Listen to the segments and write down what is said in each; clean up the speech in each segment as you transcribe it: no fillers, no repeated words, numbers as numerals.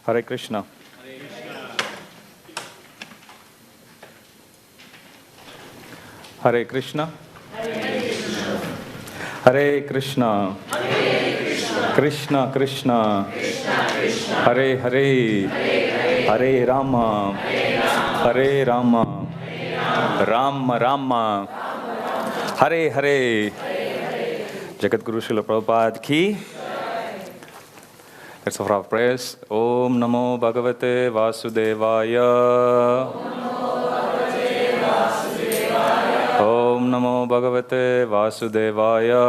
Hare Krishna. Hare Krishna. Hare Krishna. Krishna Krishna. Hare Hare. Hare Rama. Hare Rama. Rama Rama. Hare Hare. Jagat Guru Srila Prabhupada ki. Let's offer our prayers. Om Namo Bhagavate Vasudevaya. Om Namo Bhagavate Vasudevaya.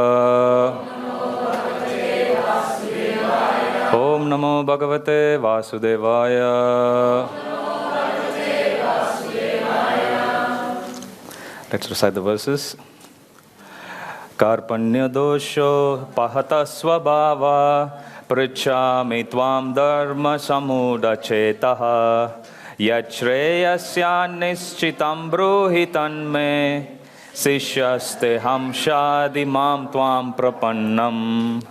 Om Namo Bhagavate Vasudevaya. Let's recite the verses. Karpanya dosho pahata svabhava pritchami tvam dharma samudachetaha yachreyasya nischitam bruhi tanme sishyaste hamshadi mam tvam prapannam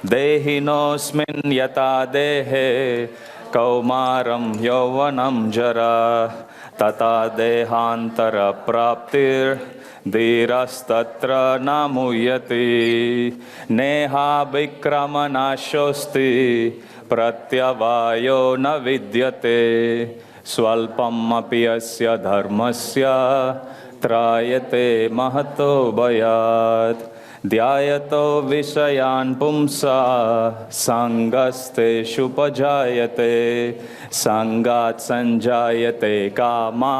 dehinosmin yata dehe kaumaram yauvanam jara tata dehantara praptir dhirastatra namuyati neha vikramanashosti pratyavayo na vidyate swalpam api asya dharmasya trayate mahato bhayat dhyayato visayan pumsa sangaste shupajayate sangat sanjayate kama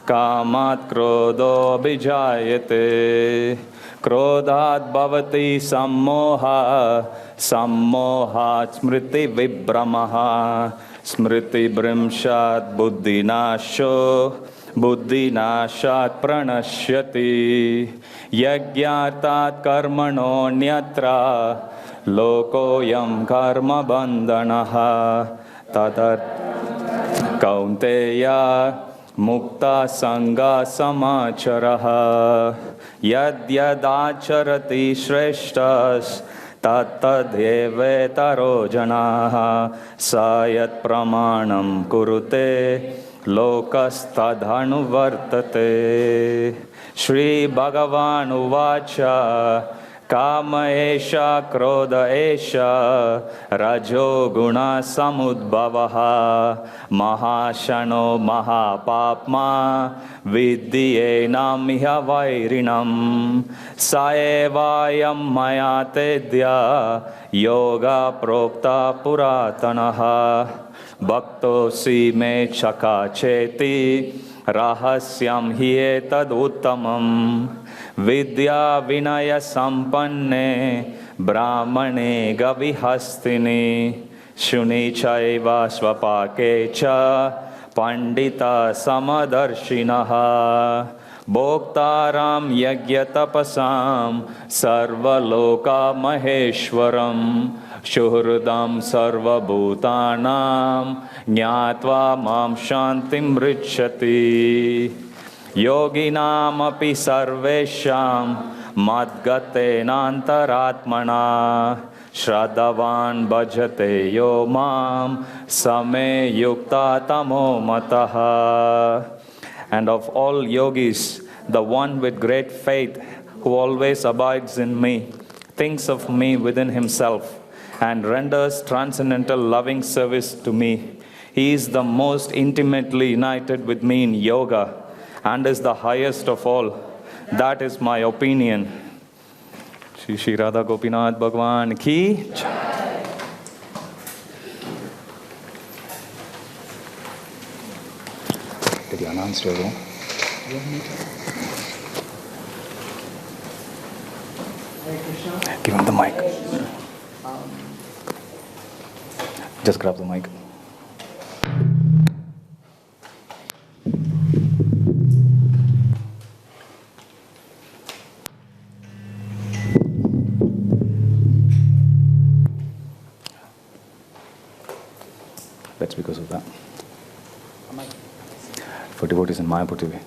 Kamat krodho bijayate krodhat bhavati sammoha sammohat smriti vibramaha smriti brimshat buddhinasho buddhinashat pranashyati yagyartat karmano nyatra lokoyam karma bandhanaha tatat kaunteya Mukta sangha samacharaha yad yadacharati shreshtas tattadheve taro janaha sayat pramanam kurute lokastadhanu vartate Shri Bhagavan uvacha Kama esha krodha esha rajo guna samudbhavaha mahashano mahapapma vidyena miha vairinam saevayam mayatedya yoga prokta puratanaha bhaktosi me chakacheti rahasyam hietad uttamam Vidya vinaya sampanne brahmane gavihastini shuni chaiva swapakecha pandita samadarshinaha bhoktaram yagyatapasam sarvaloka maheshwaram shuhrdam sarvabhutanam jnatva mam shantim richati Yoginam api sarvesham madgatenantaratmana Shraddhavan bhajate yo mam same yukta tamo mataha. And of all yogis, the one with great faith who always abides in me, thinks of me within himself and renders transcendental loving service to me. He is the most intimately united with me in yoga and is the highest of all. That is my opinion. Shri Shri Radha Gopinath Bhagwan ki jai. Did you announce your room? Give him the mic. Just grab the mic. That's because of that. For devotees in Mayapur TV.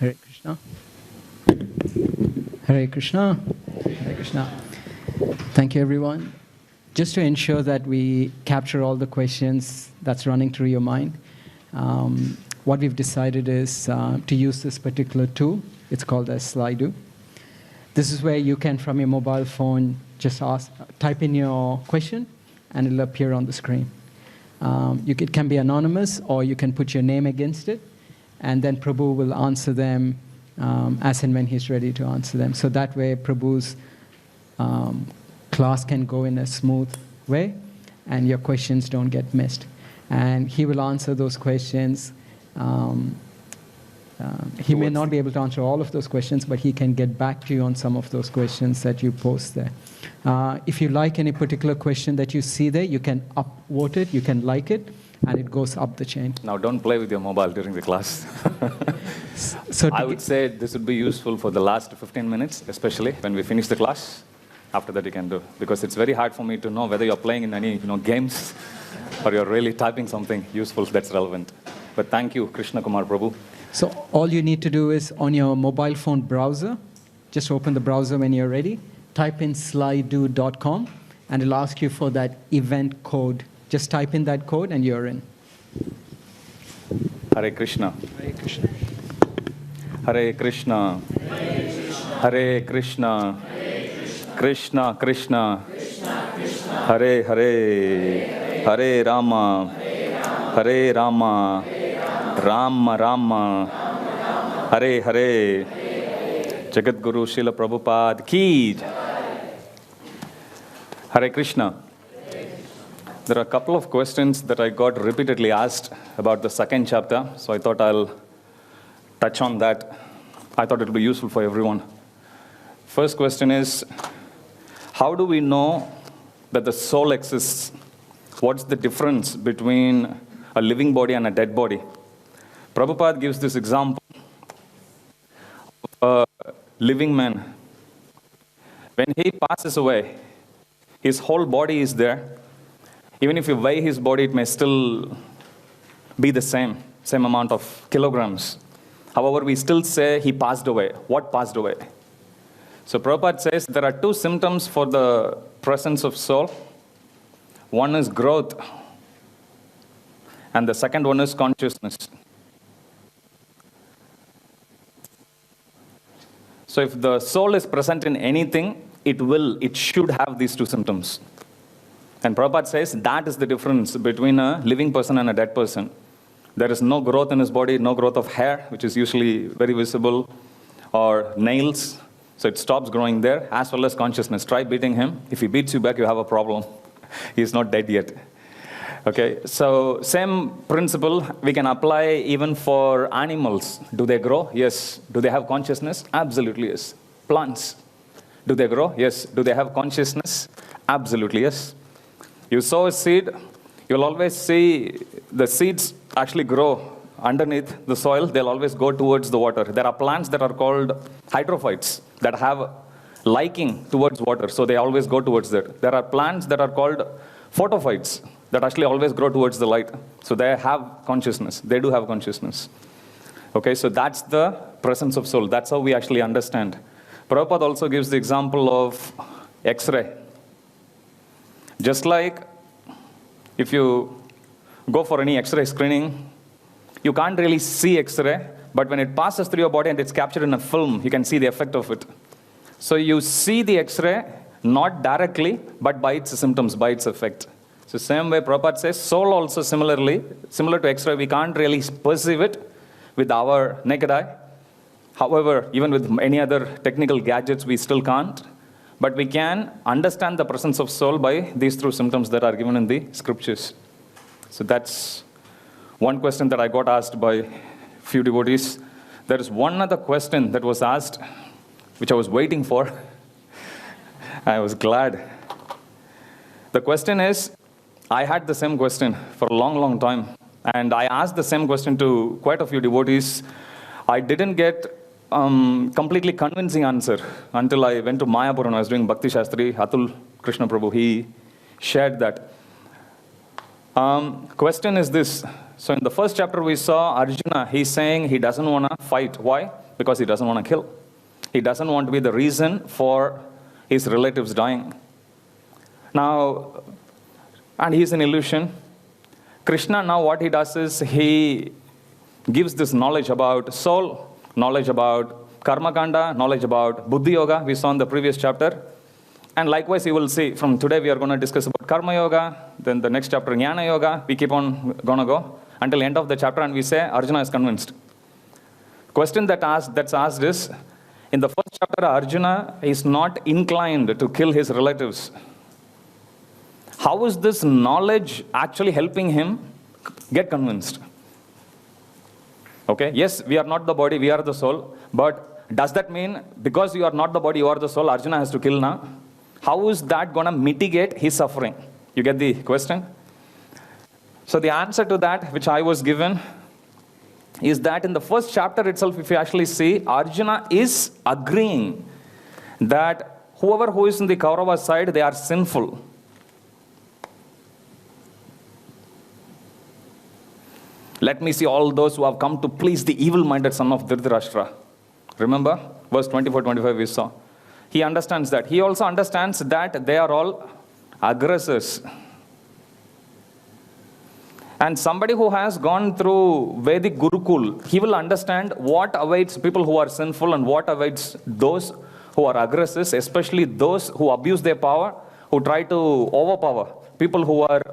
Hare Krishna. Hare Krishna. Hare Krishna. Thank you, everyone. Just to ensure that we capture all the questions that's running through your mind, what we've decided is to use this particular tool. It's called as Slido. This is where you can, from your mobile phone, just type in your question, and it'll appear on the screen. It can be anonymous, or you can put your name against it, and then Prabhu will answer them as and when he's ready to answer them. So that way, Prabhu's class can go in a smooth way, and your questions don't get missed. And he will answer those questions. He may not be able to answer all of those questions, but he can get back to you on some of those questions that you post there. If you like any particular question that you see there, you can upvote it, you can like it, and it goes up the chain. Now, don't play with your mobile during the class. I would say this would be useful for the last 15 minutes, especially when we finish the class. After that, you can do. Because it's very hard for me to know whether you're playing in any games or you're really typing something useful that's relevant. But thank you, Krishna Kumar Prabhu. So all you need to do is, on your mobile phone browser, just open the browser when you're ready, type in slido.com, and it'll ask you for that event code. Just type in that code and you're in. Hare Krishna. Hare Krishna. Hare Krishna. Hare Krishna. Krishna Krishna. Hare Hare. Hare Rama. Hare Rama. Rama Rama. Hare Hare. Jagat Guru Srila Prabhupada ki. Hare Krishna. There are a couple of questions that I got repeatedly asked about the second chapter, so I thought I'll touch on that. I thought it would be useful for everyone. First question is, how do we know that the soul exists? What's the difference between a living body and a dead body? Prabhupada gives this example of a living man. When he passes away, his whole body is there. Even if you weigh his body, it may still be the same amount of kilograms. However, we still say he passed away. What passed away? So Prabhupada says there are two symptoms for the presence of soul. One is growth, and the second one is consciousness. So if the soul is present in anything, it should have these two symptoms. And Prabhupada says that is the difference between a living person and a dead person. There is no growth in his body, no growth of hair, which is usually very visible, or nails. So it stops growing there, as well as consciousness. Try beating him. If he beats you back, you have a problem. He's not dead yet. Okay, so same principle we can apply even for animals. Do they grow? Yes. Do they have consciousness? Absolutely yes. Plants. Do they grow? Yes. Do they have consciousness? Absolutely yes. You sow a seed, you'll always see the seeds actually grow underneath the soil. They'll always go towards the water. There are plants that are called hydrophytes that have liking towards water, so they always go towards that. There are plants that are called photophytes that actually always grow towards the light. So they have consciousness. They do have consciousness. Okay, so that's the presence of soul. That's how we actually understand. Prabhupada also gives the example of X-ray. Just like if you go for any X-ray screening, you can't really see X-ray, but when it passes through your body and it's captured in a film, you can see the effect of it. So you see the X-ray, not directly, but by its symptoms, by its effect. So same way Prabhupada says, soul also similar to X-ray, we can't really perceive it with our naked eye. However, even with any other technical gadgets, we still can't. But we can understand the presence of soul by these three symptoms that are given in the scriptures. So that's one question that I got asked by few devotees. There is one other question that was asked, which I was waiting for. I was glad. The question is, I had the same question for a long, long time. And I asked the same question to quite a few devotees. I didn't get completely convincing answer until I went to Mayapur and I was doing Bhakti Shastri. Atul Krishna Prabhu, he shared that. Question is this. So in the first chapter we saw Arjuna, he's saying he doesn't want to fight. Why? because he doesn't want to kill. He doesn't want to be the reason for his relatives dying. Now, and he's an illusion. Krishna, now what he does is he gives this knowledge about soul, knowledge about karma kanda, knowledge about buddhi yoga, we saw in the previous chapter. And likewise, you will see, from today we are going to discuss about karma yoga, then the next chapter, jnana yoga. We keep on going to go until the end of the chapter, and we say Arjuna is convinced. Question that's asked is, in the first chapter, Arjuna is not inclined to kill his relatives. How is this knowledge actually helping him get convinced? Okay, yes, we are not the body, we are the soul. But does that mean because you are not the body, you are the soul, Arjuna has to kill now? How is that going to mitigate his suffering? You get the question? So the answer to that, which I was given, is that in the first chapter itself, if you actually see, Arjuna is agreeing that whoever who is in the Kaurava side, they are sinful. Let me see all those who have come to please the evil-minded son of Dhritarashtra. Remember, verse 24-25 we saw. He understands that. He also understands that they are all aggressors. And somebody who has gone through Vedic Gurukul, he will understand what awaits people who are sinful and what awaits those who are aggressors, especially those who abuse their power, who try to overpower people who are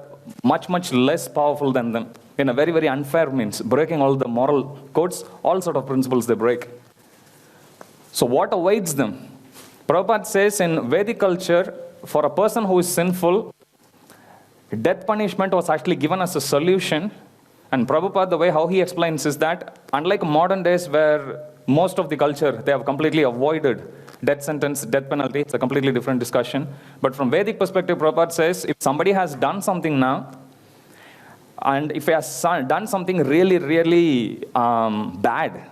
much, much less powerful than them in a very, very unfair means, breaking all the moral codes, all sort of principles they break. So what awaits them? Prabhupada says in Vedic culture, for a person who is sinful, death punishment was actually given as a solution. And Prabhupada, the way how he explains is that, unlike modern days where most of the culture, they have completely avoided death sentence, death penalty, it's a completely different discussion. But from Vedic perspective, Prabhupada says, if somebody has done something now, and if he has done something really, really bad,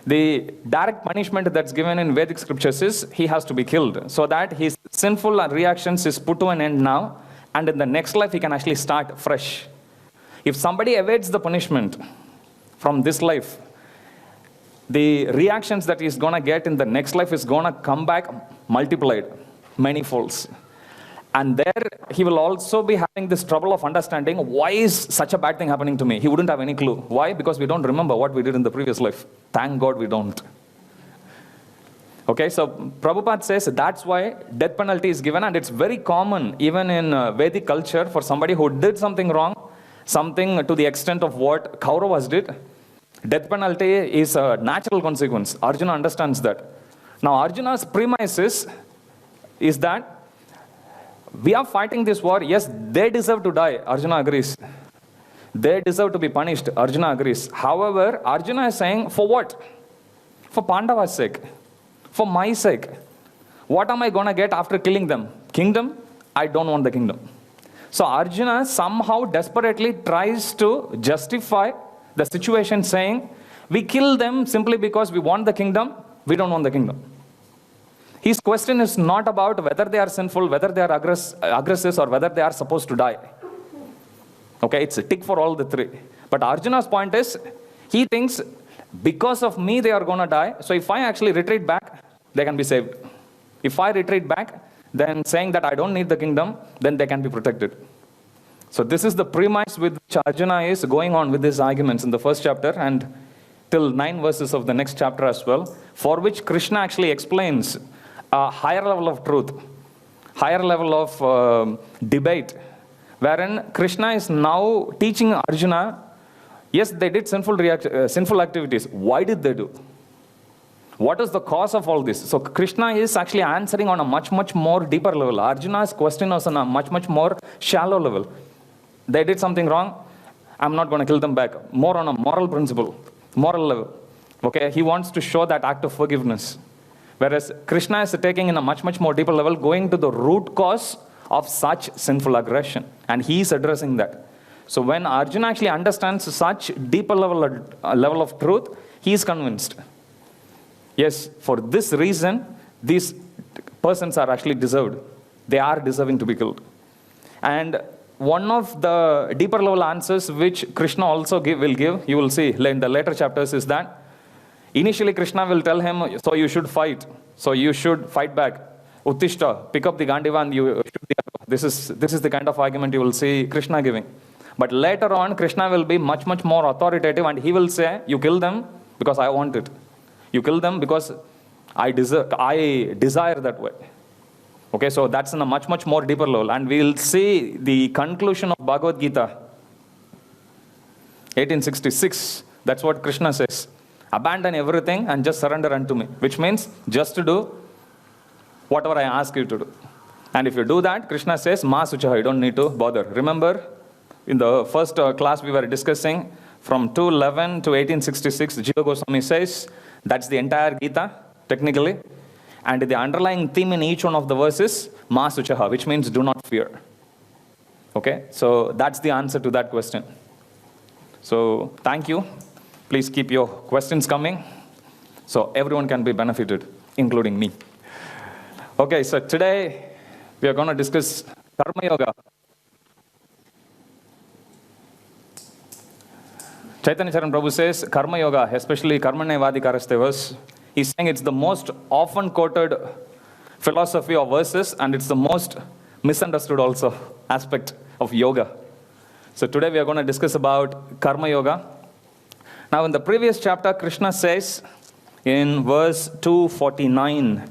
the direct punishment that's given in Vedic scriptures is he has to be killed, so that his sinful reactions is put to an end now, and in the next life he can actually start fresh. If somebody evades the punishment from this life, the reactions that he's going to get in the next life is going to come back multiplied, many folds. And there he will also be having this trouble of understanding why is such a bad thing happening to me. He wouldn't have any clue. Why? Because we don't remember what we did in the previous life. Thank God we don't. Okay, so Prabhupada says that's why death penalty is given, and it's very common even in Vedic culture for somebody who did something wrong, something to the extent of what Kauravas did. Death penalty is a natural consequence. Arjuna understands that. Now Arjuna's premise is that we are fighting this war. Yes, they deserve to die. Arjuna agrees. They deserve to be punished. Arjuna agrees. However, Arjuna is saying, for what? For Pandava's sake. For my sake. What am I going to get after killing them? Kingdom? I don't want the kingdom. So Arjuna somehow desperately tries to justify the situation, saying, we kill them simply because we want the kingdom. We don't want the kingdom. His question is not about whether they are sinful, whether they are aggressors, or whether they are supposed to die. Okay, it's a tick for all the three. But Arjuna's point is, he thinks, because of me they are going to die, so if I actually retreat back, they can be saved. If I retreat back, then saying that I don't need the kingdom, then they can be protected. So this is the premise with which Arjuna is going on with his arguments in the first chapter and till 9 verses of the next chapter as well, for which Krishna actually explains a higher level of truth, higher level of debate, wherein Krishna is now teaching Arjuna, yes, they did sinful activities. Why did they do? What is the cause of all this? So Krishna is actually answering on a much, much more deeper level. Arjuna's question was on a much, much more shallow level. They did something wrong, I'm not going to kill them back. More on a moral principle, moral level. Okay, he wants to show that act of forgiveness. Whereas Krishna is taking in a much, much more deeper level, going to the root cause of such sinful aggression. And he is addressing that. So when Arjuna actually understands such deeper level of truth, he is convinced. Yes, for this reason, these persons are actually deserved. They are deserving to be killed. And one of the deeper level answers which Krishna also will give, you will see in the later chapters, is that Initially, Krishna will tell him, so you should fight. So you should fight back. Uttishta, pick up the Gandiva and you shoot the arrow. This is the kind of argument you will see Krishna giving. But later on, Krishna will be much, much more authoritative and he will say, you kill them because I want it. You kill them because I desire that way. Okay, so that's in a much, much more deeper level. And we will see the conclusion of Bhagavad Gita, 1866. That's what Krishna says. Abandon everything and just surrender unto me. Which means just to do whatever I ask you to do. And if you do that, Krishna says, Ma Suchaha, you don't need to bother. Remember, in the first class we were discussing, from 211 to 1866, Jiva Goswami says, that's the entire Gita, technically. And the underlying theme in each one of the verses, Ma Suchaha, which means do not fear. Okay, so that's the answer to that question. So thank you. Please keep your questions coming so everyone can be benefited, including me. Okay, so today we are going to discuss Karma Yoga. Chaitanya Charan Prabhu says Karma Yoga, especially Karmane Vadikaraste verse, he's saying it's the most often quoted philosophy of verses and it's the most misunderstood also aspect of yoga. So today we are going to discuss about Karma Yoga. Now in the previous chapter, Krishna says in verse 249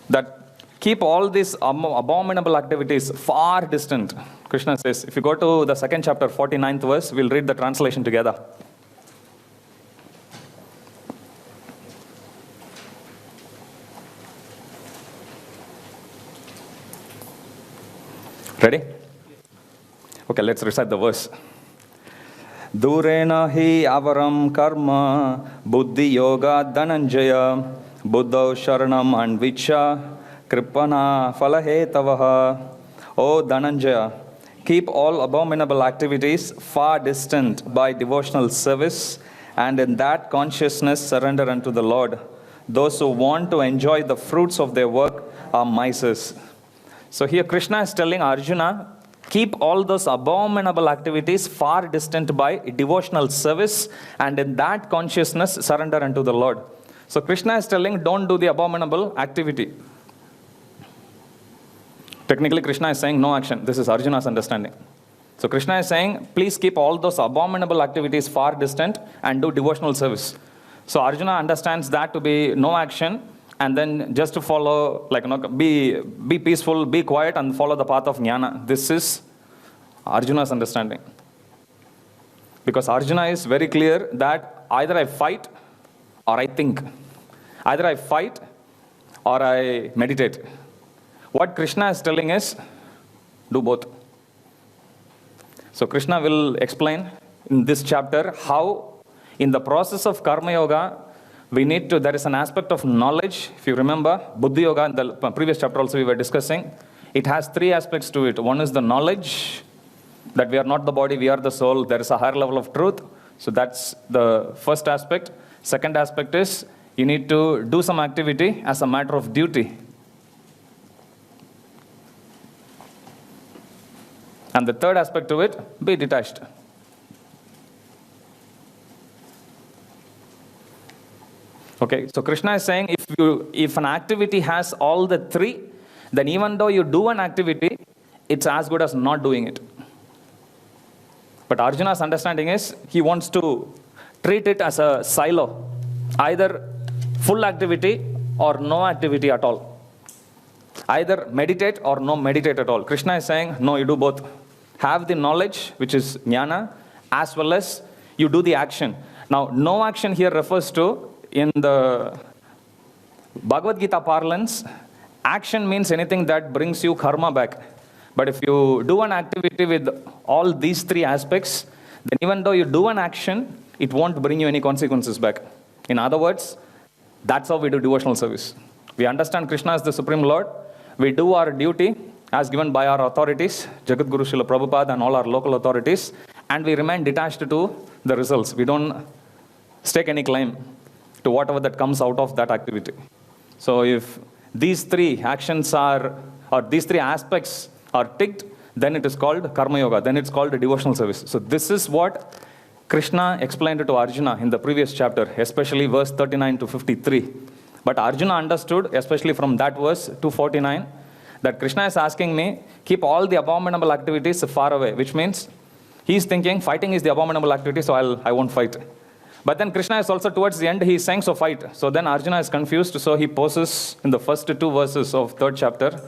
that keep all these abominable activities far distant. Krishna says, if you go to the second chapter, 49th verse, we'll read the translation together. Ready? Okay, let's recite the verse. Durena hi avaram karma buddhi yoga dhananjaya buddhau sharanam anvicha kripana falahetavaha. O Dhananjaya, keep all abominable activities far distant by devotional service, and in that consciousness surrender unto the Lord. Those who want to enjoy the fruits of their work are misers. So here Krishna is telling Arjuna, keep all those abominable activities far distant by devotional service, and in that consciousness surrender unto the Lord. So Krishna is telling, don't do the abominable activity. Technically, Krishna is saying no action. This is Arjuna's understanding. So Krishna is saying, please keep all those abominable activities far distant and do devotional service. So Arjuna understands that to be no action, and then just to follow, like, be peaceful, be quiet, and follow the path of jnana. This is Arjuna's understanding. Because Arjuna is very clear that either I fight or I think. Either I fight or I meditate. What Krishna is telling is, do both. So Krishna will explain in this chapter how in the process of Karma Yoga, there is an aspect of knowledge. If you remember, Buddhi Yoga, in the previous chapter also we were discussing, it has three aspects to it. One is the knowledge, that we are not the body, we are the soul. There is a higher level of truth. So that's the first aspect. Second aspect is, you need to do some activity as a matter of duty. And the third aspect to it, be detached. Okay, so Krishna is saying, if an activity has all the three, then even though you do an activity, it's as good as not doing it. But Arjuna's understanding is, he wants to treat it as a silo, either full activity or no activity at all. Either meditate or no meditate at all. Krishna is saying, no, you do both. Have the knowledge, which is jnana, as well as you do the action. Now, no action here refers to, in the Bhagavad Gita parlance, action means anything that brings you karma back. But if you do an activity with all these three aspects, then even though you do an action, it won't bring you any consequences back. In other words, that's how we do devotional service. We understand Krishna as the Supreme Lord. We do our duty as given by our authorities, Jagat Guru Srila Prabhupada and all our local authorities, and we remain detached to the results. We don't stake any claim to whatever that comes out of that activity. So if these three actions or these three aspects are ticked, then it is called Karma Yoga, then it's called a devotional service. So this is what Krishna explained it to Arjuna in the previous chapter, especially verse 39 to 53. But Arjuna understood, especially from that verse 249, that Krishna is asking me, keep all the abominable activities far away, which means he's thinking fighting is the abominable activity, so I won't fight. But then Krishna is also towards the end, he is saying, so fight. So then Arjuna is confused, so he poses in the first 2 verses of 3rd chapter,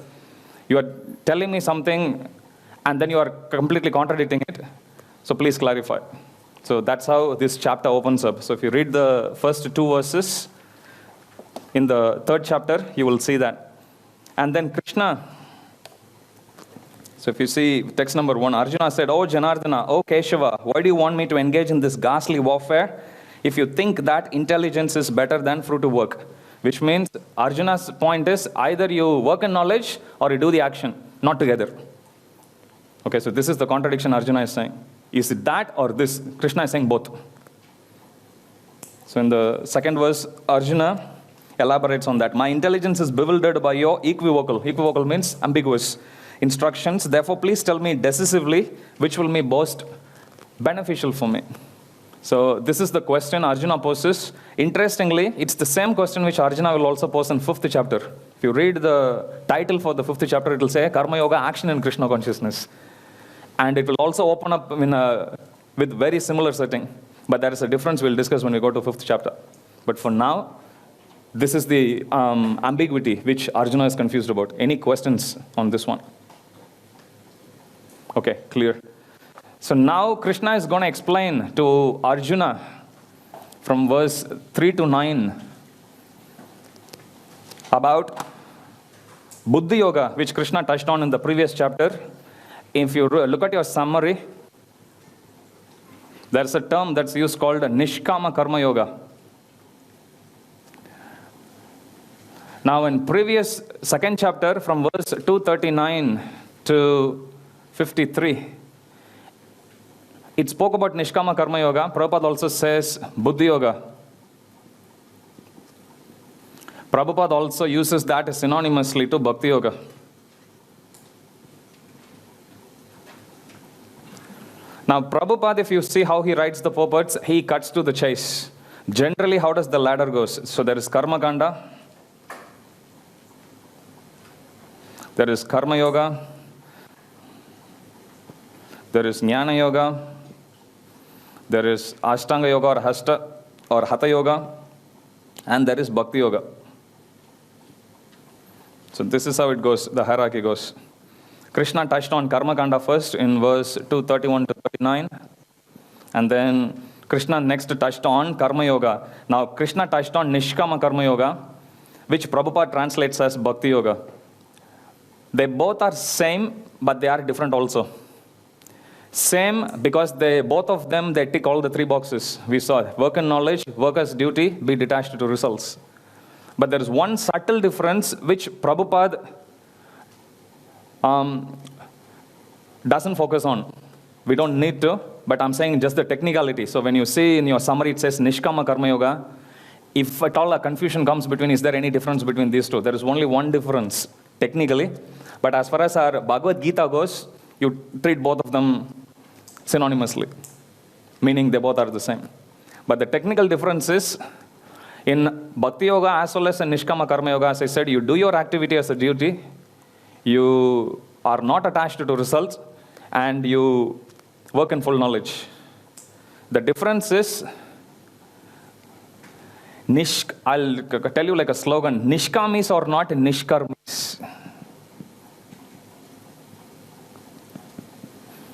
you are telling me something and then you are completely contradicting it. So please clarify. So that's how this chapter opens up. So if you read the first 2 verses in the 3rd chapter, you will see that. And then Krishna, so if you see text number 1, Arjuna said, "Oh Janardana, oh Keshava, why do you want me to engage in this ghastly warfare if you think that intelligence is better than fruitive work?" Which means Arjuna's point is either you work in knowledge or you do the action, not together. Okay, so this is the contradiction Arjuna is saying. Is it that or this? Krishna is saying both. So in the 2nd verse, Arjuna elaborates on that. My intelligence is bewildered by your equivocal. Equivocal means ambiguous instructions. Therefore, please tell me decisively which will be most beneficial for me. So this is the question Arjuna poses. Interestingly, it's the same question which Arjuna will also pose in 5th chapter. If you read the title for the 5th chapter, it will say Karma Yoga, Action in Krishna Consciousness. And it will also open up with very similar setting. But there is a difference we'll discuss when we go to 5th chapter. But for now, this is the ambiguity which Arjuna is confused about. Any questions on this one? Okay, clear. So now Krishna is going to explain to Arjuna from verse 3 to 9 about Buddhi Yoga, which Krishna touched on in the previous chapter. If you look at your summary, there's a term that's used called Nishkama Karma Yoga. Now in previous 2nd chapter from verse 239 to 53, it spoke about Nishkama Karma Yoga. Prabhupada also says Buddhi Yoga. Prabhupada also uses that synonymously to Bhakti Yoga. Now Prabhupada, if you see how he writes the purports, he cuts to the chase. Generally, how does the ladder goes? So there is Karma Kanda, there is Karma Yoga, there is Jnana Yoga, there is Ashtanga Yoga or Hatha Yoga, and there is Bhakti Yoga. So this is how it goes, the hierarchy goes. Krishna touched on Karma Kanda first in verse 231 to 39. And then Krishna next touched on Karma Yoga. Now Krishna touched on Nishkama Karma Yoga, which Prabhupada translates as Bhakti Yoga. They both are same, but they are different also. Same because both of them tick all the 3 boxes. We saw work and knowledge, work as duty, be detached to results. But there is one subtle difference which Prabhupada doesn't focus on. We don't need to, but I'm saying just the technicality. So when you see in your summary it says Nishkama Karma Yoga, if at all a confusion comes between, is there any difference between these two? There is only one difference technically. But as far as our Bhagavad Gita goes, you treat both of them synonymously, meaning they both are the same. But the technical difference is, in Bhakti Yoga as well as in Nishkama Karma Yoga, as I said, you do your activity as a duty, you are not attached to results, and you work in full knowledge. The difference is, I'll tell you like a slogan, Nishkamis or not Nishkarmis.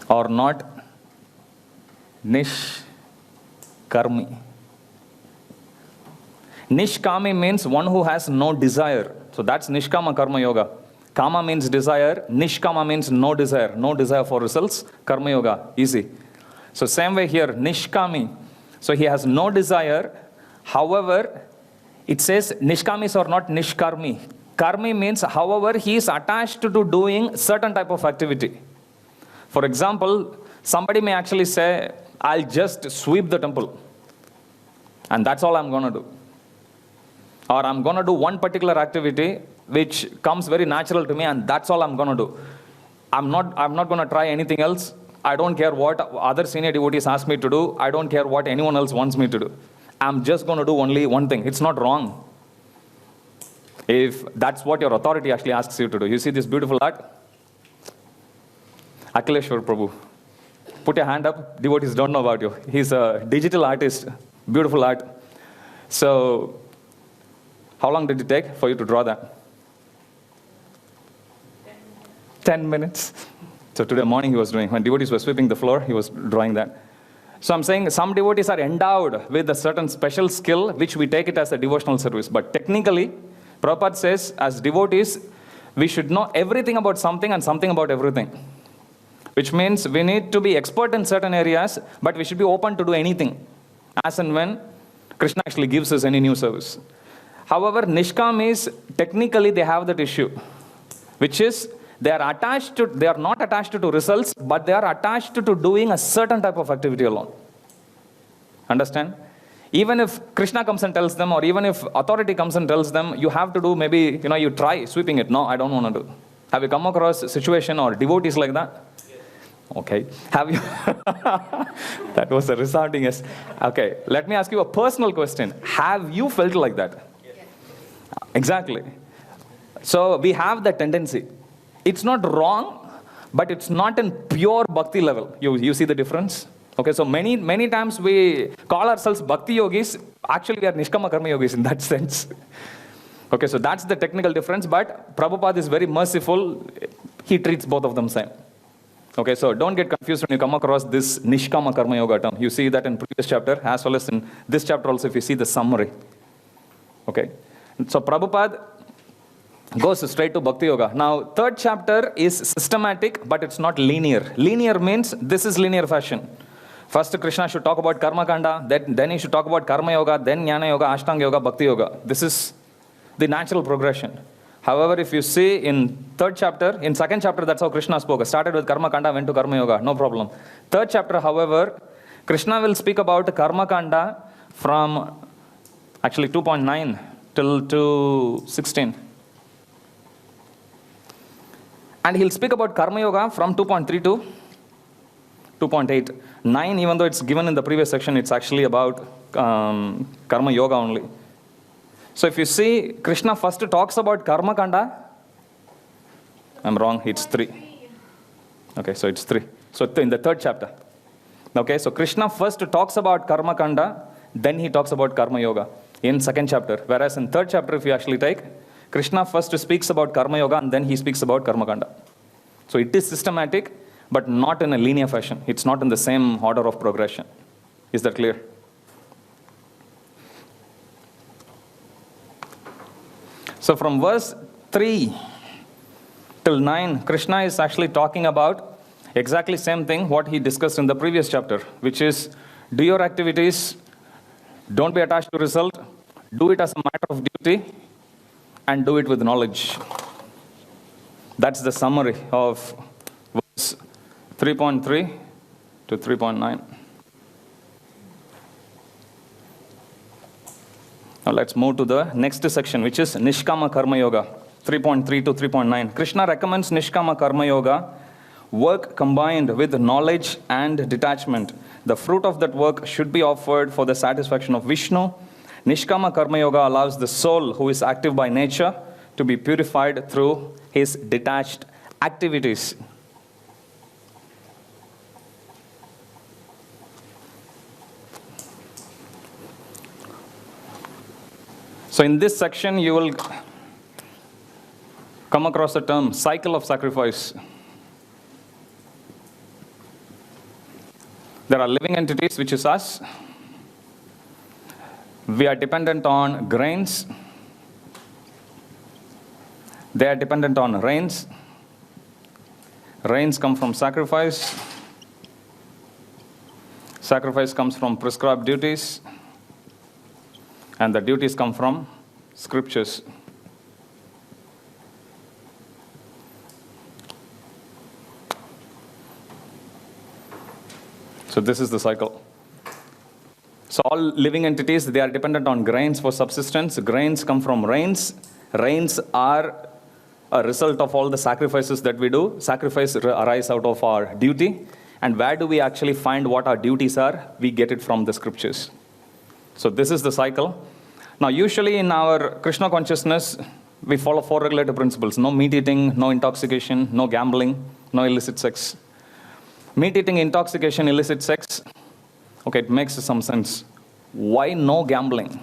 Or not Nishkarmi. Nishkami means one who has no desire. So that's Nishkama Karma Yoga. Kama means desire. Nishkama means no desire for results. Karma Yoga, easy. So same way here, Nishkami. So he has no desire. However, it says Nishkamis or not Nishkarmi. Karmi means, however, he is attached to doing certain type of activity. For example, somebody may actually say, I'll just sweep the temple. And that's all I'm going to do. Or I'm going to do one particular activity which comes very natural to me, and that's all I'm going to do. I'm not going to try anything else. I don't care what other senior devotees ask me to do. I don't care what anyone else wants me to do. I'm just going to do only one thing. It's not wrong if that's what your authority actually asks you to do. You see this beautiful art? Akhileshwar Prabhu. Put your hand up. Devotees don't know about you. He's a digital artist. Beautiful art. So, how long did it take for you to draw that? 10 minutes. So today morning he was doing, when devotees were sweeping the floor, he was drawing that. So I'm saying some devotees are endowed with a certain special skill, which we take it as a devotional service. But technically, Prabhupada says, as devotees, we should know everything about something and something about everything. Which means we need to be expert in certain areas, but we should be open to do anything, as and when Krishna actually gives us any new service. However, Nishkam is, technically they have that issue, which is, they are not attached to results, but they are attached to doing a certain type of activity alone. Understand? Even if Krishna comes and tells them, or even if authority comes and tells them, you have to do, maybe, you try sweeping it. No, I don't want to do. Have you come across a situation or devotees like that? Yes. Okay. Have you? That was a resounding yes. Okay. Let me ask you a personal question. Have you felt like that? Yes. Exactly. So we have the tendency. It's not wrong, but it's not in pure bhakti level. You see the difference? Okay, so many times we call ourselves bhakti yogis. Actually, we are nishkama karma yogis in that sense. Okay, so that's the technical difference, but Prabhupada is very merciful. He treats both of them same. Okay, so don't get confused when you come across this nishkama karma yoga term. You see that in previous chapter, as well as in this chapter also, if you see the summary. Okay, so Prabhupada goes straight to Bhakti Yoga. Now, third chapter is systematic, but it's not linear. Linear means this is linear fashion. First, Krishna should talk about Karma Kanda, then he should talk about Karma Yoga, then Jnana Yoga, Ashtanga Yoga, Bhakti Yoga. This is the natural progression. However, if you see in third chapter, in second chapter, that's how Krishna spoke. Started with Karma Kanda, went to Karma Yoga, no problem. Third chapter, however, Krishna will speak about Karma Kanda from actually 2.9 till 2.16. And he'll speak about Karma Yoga from 2.3 to 2.8. 9, even though it's given in the previous section, it's actually about Karma Yoga only. So if you see, Krishna first talks about Karma Kanda. I'm wrong, it's 3. Okay, so it's 3. So in the third chapter. Okay, so Krishna first talks about Karma Kanda, then he talks about Karma Yoga in second chapter. Whereas in third chapter, if you actually take, Krishna first speaks about Karma Yoga and then he speaks about Karma Kanda. So it is systematic, but not in a linear fashion. It's not in the same order of progression. Is that clear? So from verse 3 till 9, Krishna is actually talking about exactly same thing what he discussed in the previous chapter, which is do your activities, don't be attached to result, do it as a matter of duty, and do it with knowledge. That's the summary of verse 3.3 to 3.9. Now let's move to the next section, which is Nishkama Karma Yoga, 3.3 to 3.9. Krishna recommends Nishkama Karma Yoga, work combined with knowledge and detachment. The fruit of that work should be offered for the satisfaction of Vishnu. Nishkama Karma Yoga allows the soul who is active by nature to be purified through his detached activities. So in this section, you will come across the term cycle of sacrifice. There are living entities, which is us. We are dependent on grains. They are dependent on rains. Rains come from sacrifice. Sacrifice comes from prescribed duties. And the duties come from scriptures. So this is the cycle. So all living entities, they are dependent on grains for subsistence. Grains come from rains. Rains are a result of all the sacrifices that we do. Sacrifice arise out of our duty. And where do we actually find what our duties are? We get it from the scriptures. So this is the cycle. Now, usually in our Krishna consciousness, we follow 4 regulative principles. No meat eating, no intoxication, no gambling, no illicit sex. Meat eating, intoxication, illicit sex. Okay, it makes some sense. Why no gambling?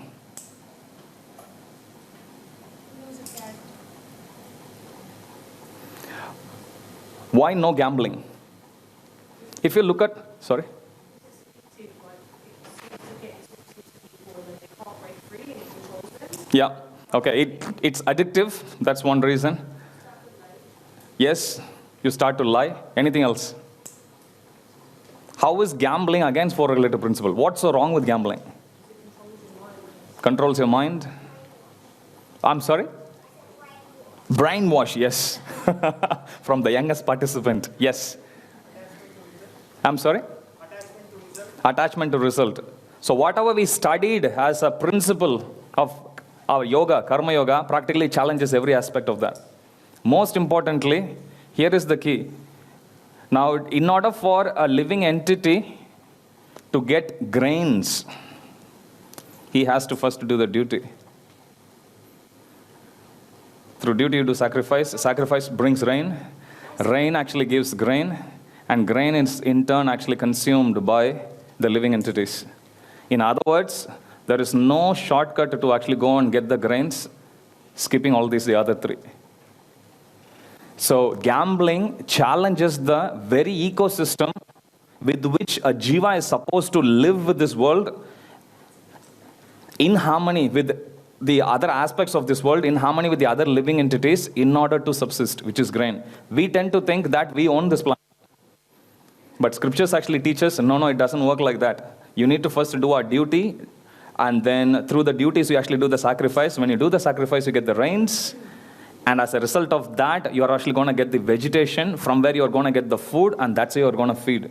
Why no gambling? If you look at, sorry? Yeah, okay, it's addictive, that's one reason. Yes, you start to lie. Anything else? How is gambling against 4 regulative principle? What's so wrong with gambling? Controls your mind. I'm sorry? Brainwash, yes. From the youngest participant, yes. I'm sorry? Attachment to result. So whatever we studied as a principle of our yoga, karma yoga, practically challenges every aspect of that. Most importantly, here is the key. Now, in order for a living entity to get grains, he has to first do the duty. Through duty you do sacrifice. Sacrifice brings rain. Rain actually gives grain. And grain is in turn actually consumed by the living entities. In other words, there is no shortcut to actually go and get the grains, skipping all these, the other 3. So gambling challenges the very ecosystem with which a jiva is supposed to live with this world in harmony with the other aspects of this world, in harmony with the other living entities in order to subsist, which is grain. We tend to think that we own this planet. But scriptures actually teach us, no, it doesn't work like that. You need to first do our duty, and then through the duties you actually do the sacrifice. When you do the sacrifice, you get the rains. And as a result of that, you are actually going to get the vegetation from where you are going to get the food, and that's how you are going to feed.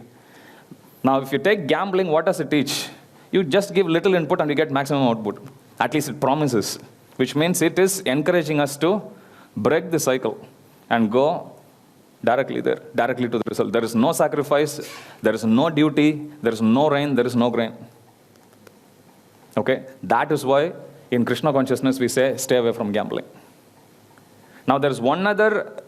Now, if you take gambling, what does it teach? You just give little input and you get maximum output. At least it promises, which means it is encouraging us to break the cycle and go directly there, directly to the result. There is no sacrifice, there is no duty, there is no rain, there is no grain. Okay? That is why in Krishna consciousness we say, stay away from gambling. Now there is one other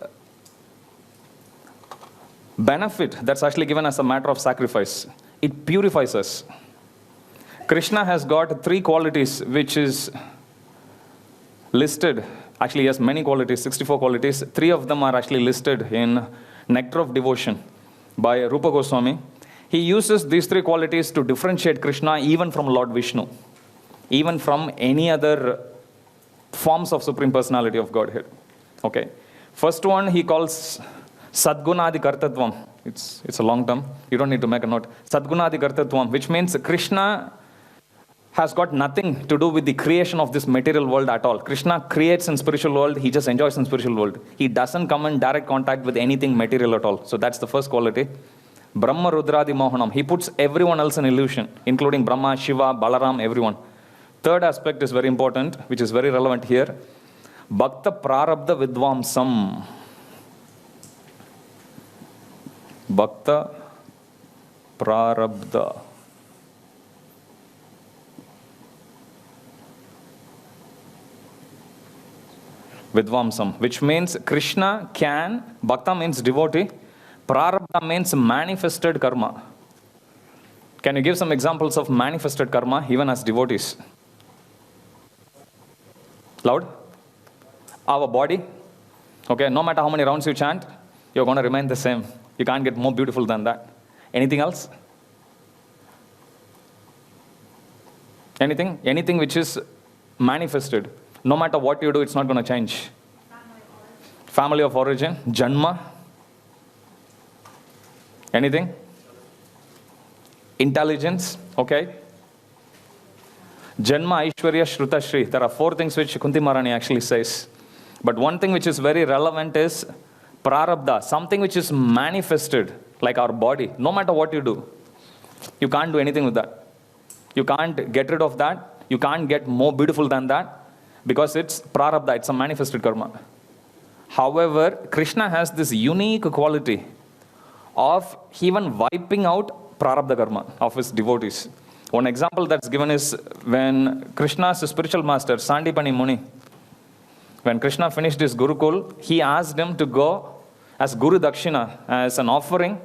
benefit that's actually given as a matter of sacrifice. It purifies us. Krishna has got 3 qualities which is listed. Actually, he has many qualities, 64 qualities. 3 of them are actually listed in Nectar of Devotion by Rupa Goswami. He uses these 3 qualities to differentiate Krishna even from Lord Vishnu, even from any other forms of Supreme Personality of Godhead. Okay. First one he calls Sadgunadi Kartatvam. It's a long term. You don't need to make a note. Sadgunadi Kartatvam, which means Krishna has got nothing to do with the creation of this material world at all. Krishna creates in spiritual world, he just enjoys in spiritual world. He doesn't come in direct contact with anything material at all. So that's the first quality. Brahma Rudradi Mohanam. He puts everyone else in illusion, including Brahma, Shiva, Balaram, everyone. Third aspect is very important, which is very relevant here. Bhakta Prarabdha Vidvamsam. Bhakta Prarabdha Vidvamsam, which means Krishna can, Bhakta means devotee, Prarabdha means manifested karma. Can you give some examples of manifested karma even as devotees? Loud? Our body, okay, no matter how many rounds you chant, you're going to remain the same. You can't get more beautiful than that. Anything else? Anything? Anything which is manifested. No matter what you do, it's not going to change. Family of origin, Janma. Anything? Intelligence, okay. Janma, Aishwarya, Shruta, Shri. There are 4 things which Kunti Maharani actually says. But one thing which is very relevant is Prarabdha, something which is manifested, like our body. No matter what you do, you can't do anything with that. You can't get rid of that. You can't get more beautiful than that. Because it's Prarabdha, it's a manifested karma. However, Krishna has this unique quality of even wiping out prarabdha karma of his devotees. One example that's given is when Krishna's spiritual master, Sandipani Muni, when Krishna finished his Gurukul, he asked him to go as Guru Dakshina, as an offering.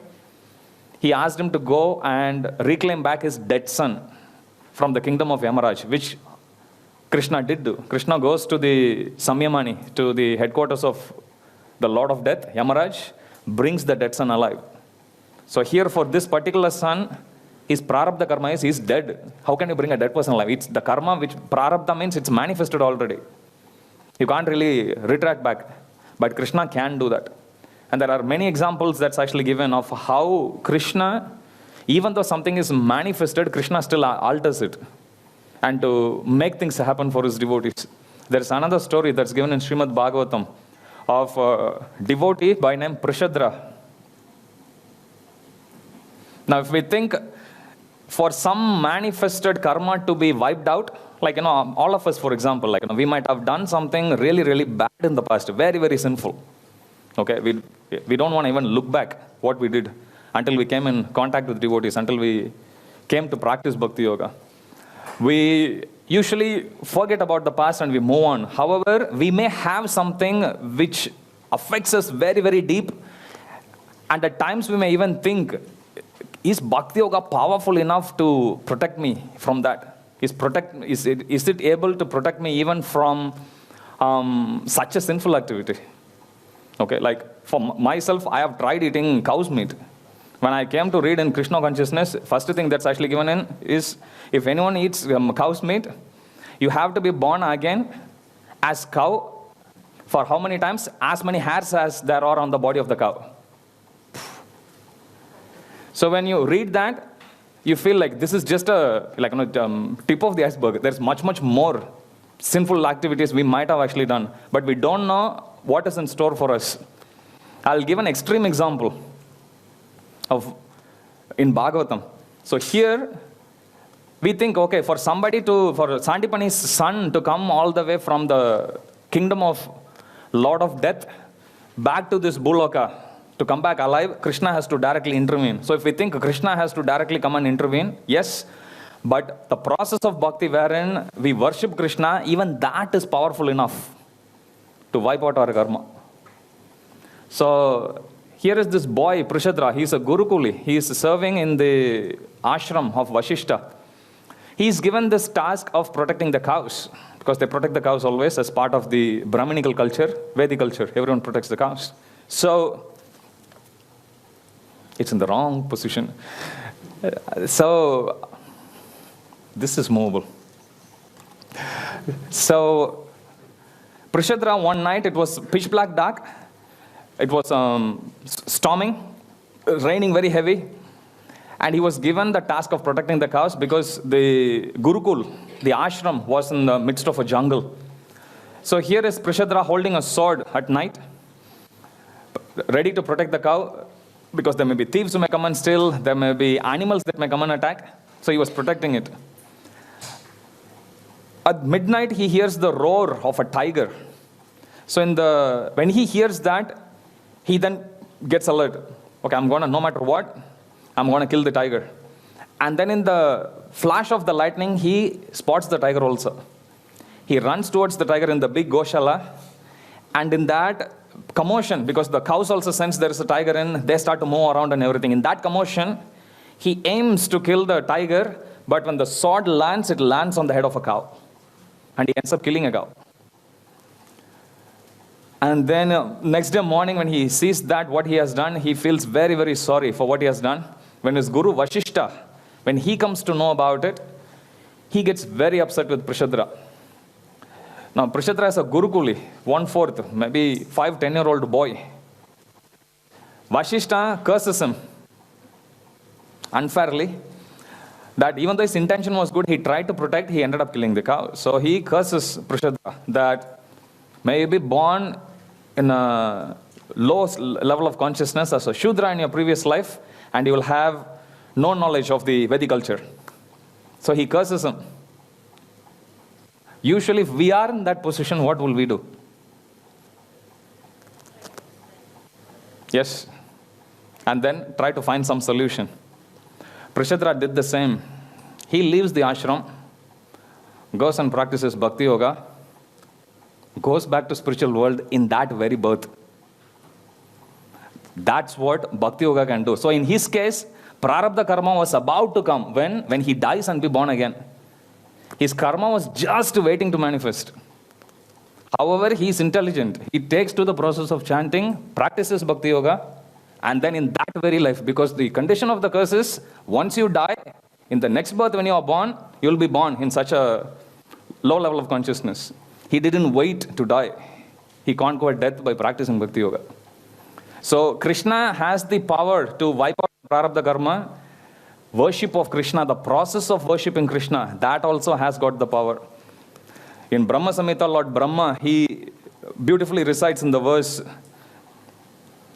He asked him to go and reclaim back his dead son from the kingdom of Yamaraj, which Krishna did do. Krishna goes to the Samyamani, to the headquarters of the Lord of Death, Yamaraj, brings the dead son alive. So here for this particular son, his prarabdha karma is he's dead. How can you bring a dead person alive? It's the karma which prarabdha means it's manifested already. You can't really retract back. But Krishna can do that. And there are many examples that's actually given of how Krishna, even though something is manifested, Krishna still alters it. And to make things happen for his devotees. There's another story that's given in Srimad Bhagavatam of a devotee by name Prishadra. Now if we think for some manifested karma to be wiped out, like, all of us, for example, like, we might have done something really, really bad in the past, very, very sinful. Okay, we don't want to even look back what we did until we came in contact with devotees, until we came to practice Bhakti Yoga. We usually forget about the past and we move on. However, we may have something which affects us very, very deep. And at times we may even think, is Bhakti Yoga powerful enough to protect me from that? Is it able to protect me even from such a sinful activity? Okay, like for myself, I have tried eating cow's meat. When I came to read in Krishna consciousness, first thing that's actually given in is, if anyone eats cow's meat, you have to be born again as cow for how many times? As many hairs as there are on the body of the cow. So when you read that, you feel like this is just a tip of the iceberg. There's much, much more sinful activities we might have actually done, but we don't know what is in store for us. I'll give an extreme example in Bhagavatam. So here we think, okay, for Sandipani's son to come all the way from the kingdom of Lord of Death back to this Bhuloka, to come back alive, Krishna has to directly intervene. So if we think Krishna has to directly come and intervene, yes, but the process of bhakti wherein we worship Krishna, even that is powerful enough to wipe out our karma. So here is this boy, Prishadra. He is a Gurukuli. He is serving in the ashram of Vashishta. He is given this task of protecting the cows, because they protect the cows always as part of the Brahminical culture, Vedic culture. Everyone protects the cows. So it's in the wrong position. So this is movable. So Prishadra, one night, it was pitch black dark. It was storming, raining very heavy. And he was given the task of protecting the cows because the Gurukul, the ashram, was in the midst of a jungle. So here is Prishadra holding a sword at night, ready to protect the cow, because there may be thieves who may come and steal, there may be animals that may come and attack. So he was protecting it. At midnight, he hears the roar of a tiger. So when he hears that, he then gets alert. Okay, no matter what, I'm going to kill the tiger. And then in the flash of the lightning, he spots the tiger also. He runs towards the tiger in the big Goshala. And in that commotion, because the cows also sense there is a tiger in, they start to move around and everything. In that commotion, he aims to kill the tiger, but when the sword lands, it lands on the head of a cow. And he ends up killing a cow. And then next day morning, when he sees that, what he has done, he feels very, very sorry for what he has done. When his guru Vashishta, when he comes to know about it, he gets very upset with Prishadra. Now, Prishadra is a Gurukuli, 1/4, maybe 5-10-year-old boy. Vashishta curses him unfairly, that even though his intention was good, he tried to protect, he ended up killing the cow. So he curses Prishadra that may you be born in a low level of consciousness as a Shudra in your previous life, and you will have no knowledge of the Vedic culture. So he curses him. Usually, if we are in that position, what will we do? Yes. and then try to find some solution. Prishadra did the same. He leaves the ashram, goes and practices bhakti yoga, goes back to spiritual world in that very birth. That's what bhakti yoga can do. So in his case, prarabdha karma was about to come when he dies and be born again. His karma was just waiting to manifest. However, he is intelligent. He takes to the process of chanting, practices bhakti yoga, and then in that very life, because the condition of the curse is, once you die, in the next birth when you are born, you will be born in such a low level of consciousness. He didn't wait to die. He conquered death by practicing bhakti yoga. So Krishna has the power to wipe out prarabdha karma. Worship of Krishna, the process of worshipping Krishna, that also has got the power. In Brahma Samhita, Lord Brahma, he beautifully recites in the verse,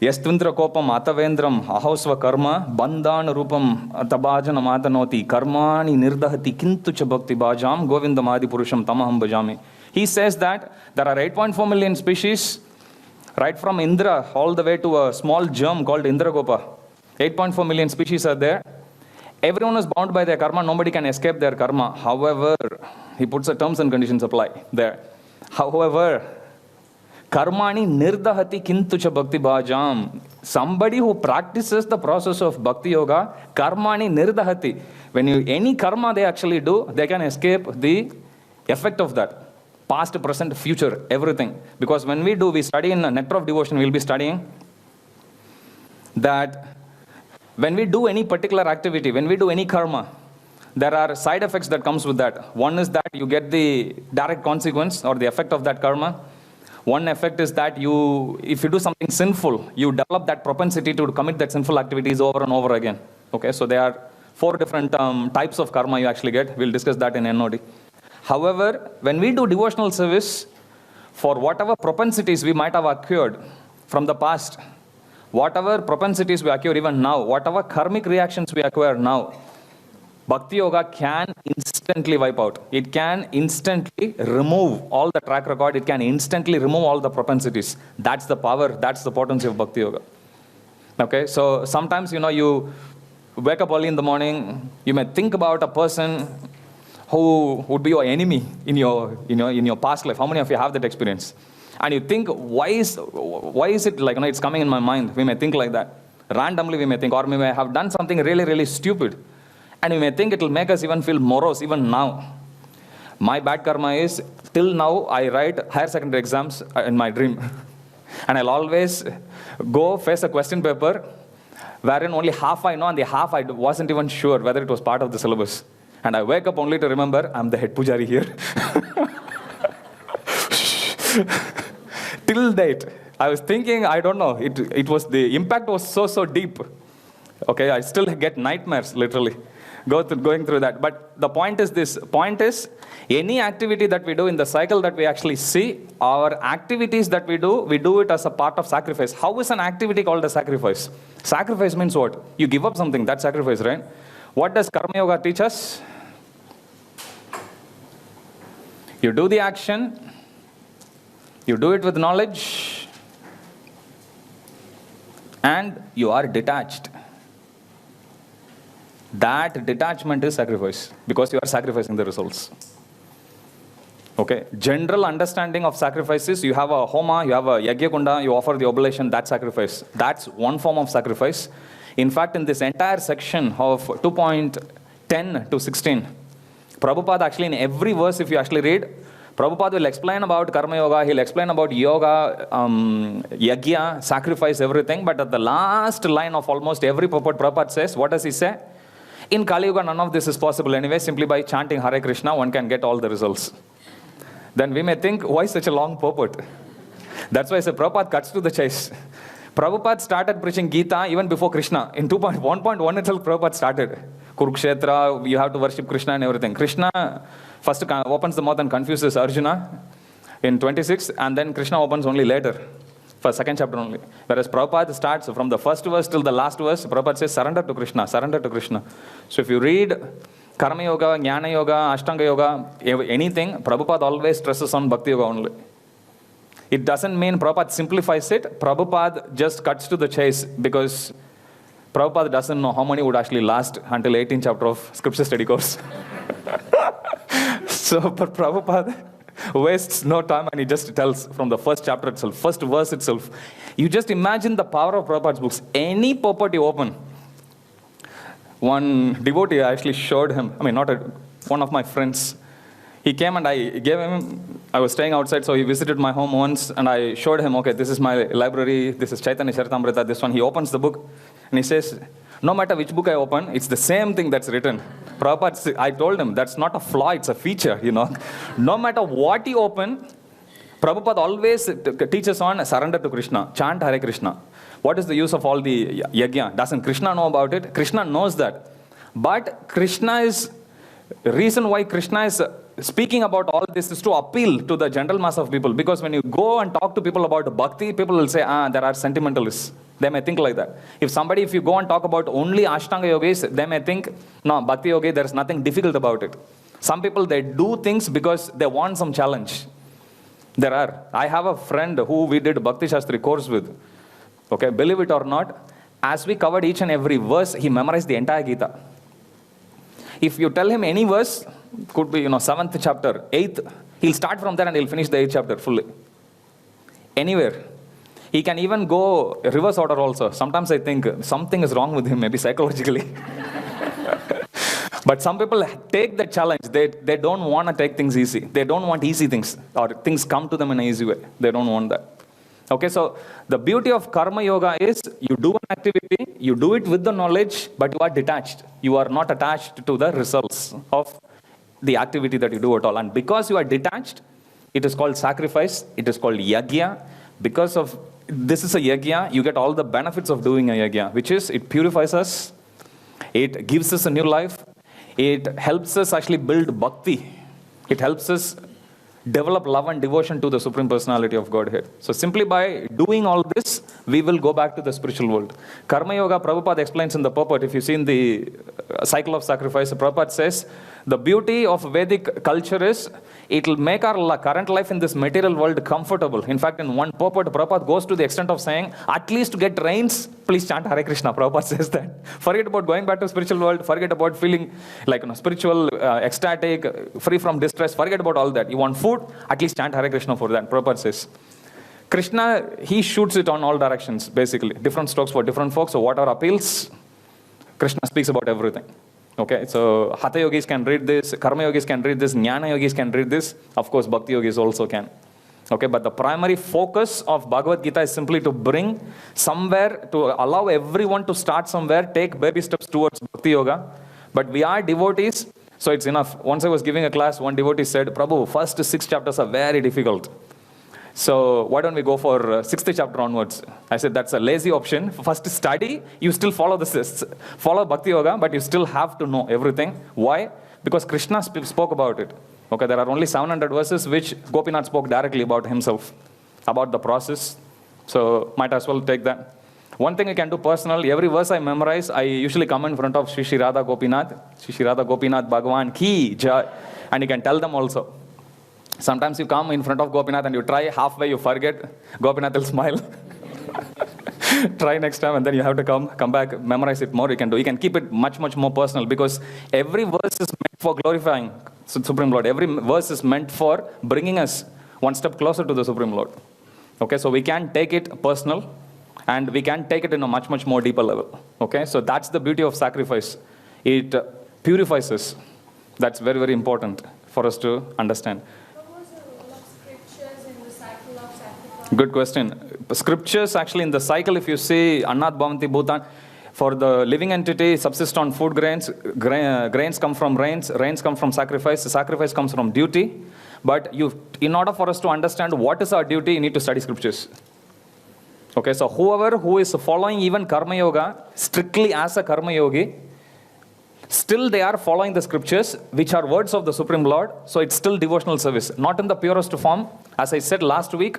Yastvindra kopam atavendram ahosva karma bandhan rupam atabhajana matanoti karmani nirdahati kintu cha bhakti bhajam govindam adi purusham tamaham bhajami. He says that there are 8.4 million species, right from Indra all the way to a small germ called Indragopa. 8.4 million species are there. Everyone is bound by their karma. Nobody can escape their karma. However, he puts the terms and conditions apply there. However, karmani nirdahati kintucha bhakti bhajam. Somebody who practices the process of bhakti yoga, karmani nirdahati. When any karma they actually do, they can escape the effect of that. Past, present, future, everything. Because when we study in Nectar of Devotion, we'll be studying that when we do any particular activity, when we do any karma, there are side effects that comes with that. One is that you get the direct consequence or the effect of that karma. One effect is that if you do something sinful, you develop that propensity to commit that sinful activities over and over again. Okay, so there are 4 different types of karma you actually get. We'll discuss that in NOD. However, when we do devotional service, for whatever propensities we might have acquired from the past, whatever propensities we acquire even now, whatever karmic reactions we acquire now, Bhakti Yoga can instantly wipe out. It can instantly remove all the track record. It can instantly remove all the propensities. That's the power, that's the potency of Bhakti Yoga. Okay, so sometimes, you wake up early in the morning, you may think about a person who would be your enemy in your past life. How many of you have that experience? And you think, why is it like, it's coming in my mind? We may think like that. Randomly we may think, or we may have done something really, really stupid. And we may think it will make us even feel morose, even now. My bad karma is, till now I write higher secondary exams in my dream. And I'll always go face a question paper wherein only half I know and the half I wasn't even sure whether it was part of the syllabus. And I wake up only to remember I'm the head pujari here. Till date, I was thinking, I don't know, the impact was so deep. Okay, I still get nightmares, literally, going through that. But the point is this, any activity that we do in the cycle that we actually see, our activities that we do it as a part of sacrifice. How is an activity called a sacrifice? Sacrifice means what? You give up something, that's sacrifice, right? What does Karma Yoga teach us? You do the action, you do it with knowledge, and you are detached. That detachment is sacrifice, because you are sacrificing the results. Okay, general understanding of sacrifices, you have a homa, you have a yagya kunda, you offer the oblation, that's sacrifice. That's one form of sacrifice. In fact, in this entire section of 2.10 to 16, Prabhupada actually in every verse, if you actually read, Prabhupada will explain about Karma Yoga, he'll explain about yoga, yagya, sacrifice, everything. But at the last line of almost every purport, Prabhupada says, what does he say? In Kali Yuga, none of this is possible anyway. Simply by chanting Hare Krishna, one can get all the results. Then we may think, why such a long purport? That's why I say Prabhupada cuts to the chase. Prabhupada started preaching Gita even before Krishna. In 1.1 itself, Prabhupada started. Kurukshetra, you have to worship Krishna and everything. Krishna first opens the mouth and confuses Arjuna in 26, and then Krishna opens only later, for second chapter only. Whereas Prabhupada starts from the first verse till the last verse, Prabhupada says, surrender to Krishna, surrender to Krishna. So if you read Karma Yoga, Jnana Yoga, Ashtanga Yoga, anything, Prabhupada always stresses on Bhakti Yoga only. It doesn't mean Prabhupada simplifies it. Prabhupada just cuts to the chase, because Prabhupada doesn't know how many would actually last until 18th chapter of scripture study course. So, but Prabhupada wastes no time and he just tells from the first chapter itself, first verse itself. You just imagine the power of Prabhupada's books. Any purport you open. One devotee, I actually showed him, one of my friends. He came and I was staying outside, so he visited my home once and I showed him, okay, this is my library, this is Chaitanya Charitamrita, this one. He opens the book and he says, no matter which book I open, it's the same thing that's written. Prabhupada, I told him, that's not a flaw, it's a feature, No matter what you open, Prabhupada always teaches on surrender to Krishna, chant Hare Krishna. What is the use of all the yajna? Doesn't Krishna know about it? Krishna knows that. But reason why Krishna is speaking about all this is to appeal to the general mass of people. Because when you go and talk to people about bhakti, people will say, there are sentimentalists. They may think like that. If you go and talk about only Ashtanga yogis, they may think, no, bhakti yogi, there is nothing difficult about it. Some people, they do things because they want some challenge. I have a friend who we did Bhakti Shastri course with. Okay, believe it or not, as we covered each and every verse, he memorized the entire Gita. If you tell him any verse, could be, 7th chapter, 8th, he'll start from there and he'll finish the 8th chapter fully. Anywhere. He can even go reverse order also. Sometimes I think something is wrong with him, maybe psychologically. But some people take the challenge. They don't want to take things easy. They don't want easy things, or things come to them in an easy way. They don't want that. Okay, so the beauty of karma yoga is you do an activity, you do it with the knowledge, but you are detached. You are not attached to the results of the activity that you do at all. And because you are detached, it is called sacrifice, it is called yajna. Because of this is a yajna, you get all the benefits of doing a yajna, which is it purifies us, it gives us a new life, it helps us actually build bhakti, it helps us develop love and devotion to the Supreme Personality of Godhead. So simply by doing all this, we will go back to the spiritual world. Karma Yoga, Prabhupada explains in the purport, if you see in the cycle of sacrifice, Prabhupada says, the beauty of Vedic culture is, it will make our current life in this material world comfortable. In fact, in one purport, Prabhupada goes to the extent of saying, at least to get rains, please chant Hare Krishna. Prabhupada says that. Forget about going back to spiritual world, forget about feeling like spiritual, ecstatic, free from distress, forget about all that. You want food, at least chant Hare Krishna for that. Prabhupada says. Krishna, he shoots it on all directions, basically. Different strokes for different folks, so whatever appeals, Krishna speaks about everything. Okay, so Hatha yogis can read this, Karma yogis can read this, Jnana yogis can read this, of course Bhakti yogis also can. Okay, but the primary focus of Bhagavad Gita is simply to bring somewhere, to allow everyone to start somewhere, take baby steps towards Bhakti yoga. But we are devotees, so it's enough. Once I was giving a class, one devotee said, Prabhu, first 6 chapters are very difficult. So why don't we go for 6th chapter onwards? I said that's a lazy option. First study, you still follow Bhakti Yoga, but you still have to know everything. Why? Because Krishna spoke about it. Okay, there are only 700 verses which Gopinath spoke directly about himself, about the process. So might as well take that. One thing I can do personal, every verse I memorize, I usually come in front of Shri Radha Gopinath, Shri Radha Gopinath Bhagavan Ki Jai, and you can tell them also. Sometimes you come in front of Gopinath and you try, halfway you forget, Gopinath will smile. Try next time and then you have to come back, memorize it more. You can keep it much, much more personal because every verse is meant for glorifying Supreme Lord. Every verse is meant for bringing us one step closer to the Supreme Lord. Okay, so we can take it personal and we can take it in a much, much more deeper level. Okay, so that's the beauty of sacrifice. It purifies us. That's very, very important for us to understand. Good question. Scriptures actually in the cycle, if you see Annat Bhavanti Bhutan, for the living entity subsist on food grains, grains come from rains come from sacrifice, sacrifice comes from duty. But in order for us to understand what is our duty, you need to study scriptures. Okay, so whoever who is following even Karma Yoga, strictly as a Karma Yogi, still they are following the scriptures, which are words of the Supreme Lord. So it's still devotional service, not in the purest form. As I said last week,